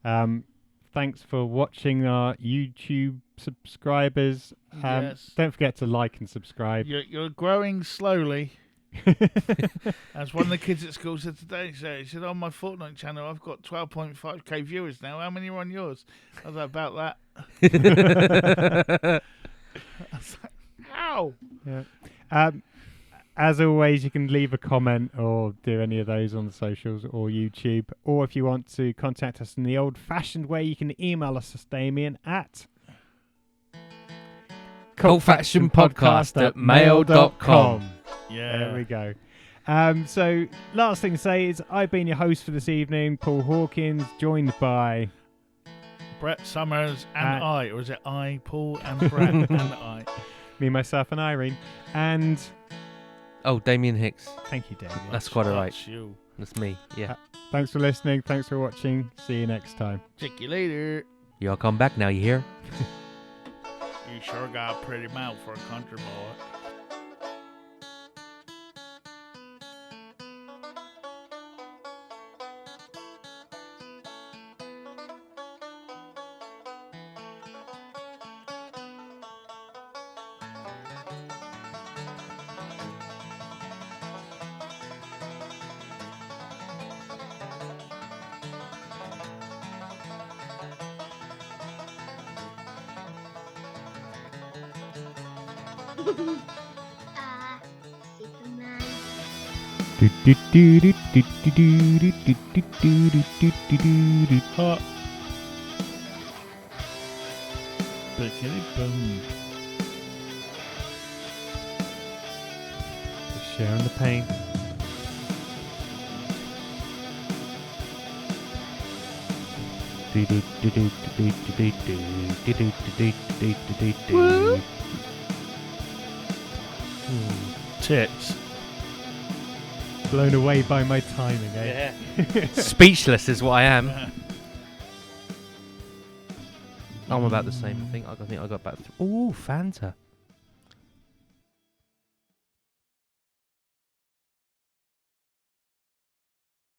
Thanks for watching our YouTube subscribers. Yes. Don't forget to like and subscribe. You're growing slowly. As one of the kids at school said today, he said, on my Fortnite channel, I've got 12.5k viewers now. How many are on yours? I was like, about that. I was like, ow. Yeah. As always, you can leave a comment or do any of those on the socials or YouTube. Or if you want to contact us in the old-fashioned way, you can email us, Damien, at cultfactionpodcast@mail.com. Yeah. There we go. So, last thing to say is I've been your host for this evening, Paul Hawkins, joined by Brett Summers and I. Or is it I, Paul, and Brett and I? me, myself, and Irene. And Oh, Damien Hicks. thank you, Damien. That's quite alright. That's you. That's me. Yeah. Thanks for listening. Thanks for watching. See you next time. Check you later. Y'all come back now, you hear? You sure got a pretty mouth for a country boy. Hot. Bickety boom. Just sharing the pain. Tits. Blown away by my timing, eh? Yeah. Speechless is what I am. I'm about the same. I think I got about. Ooh, Fanta.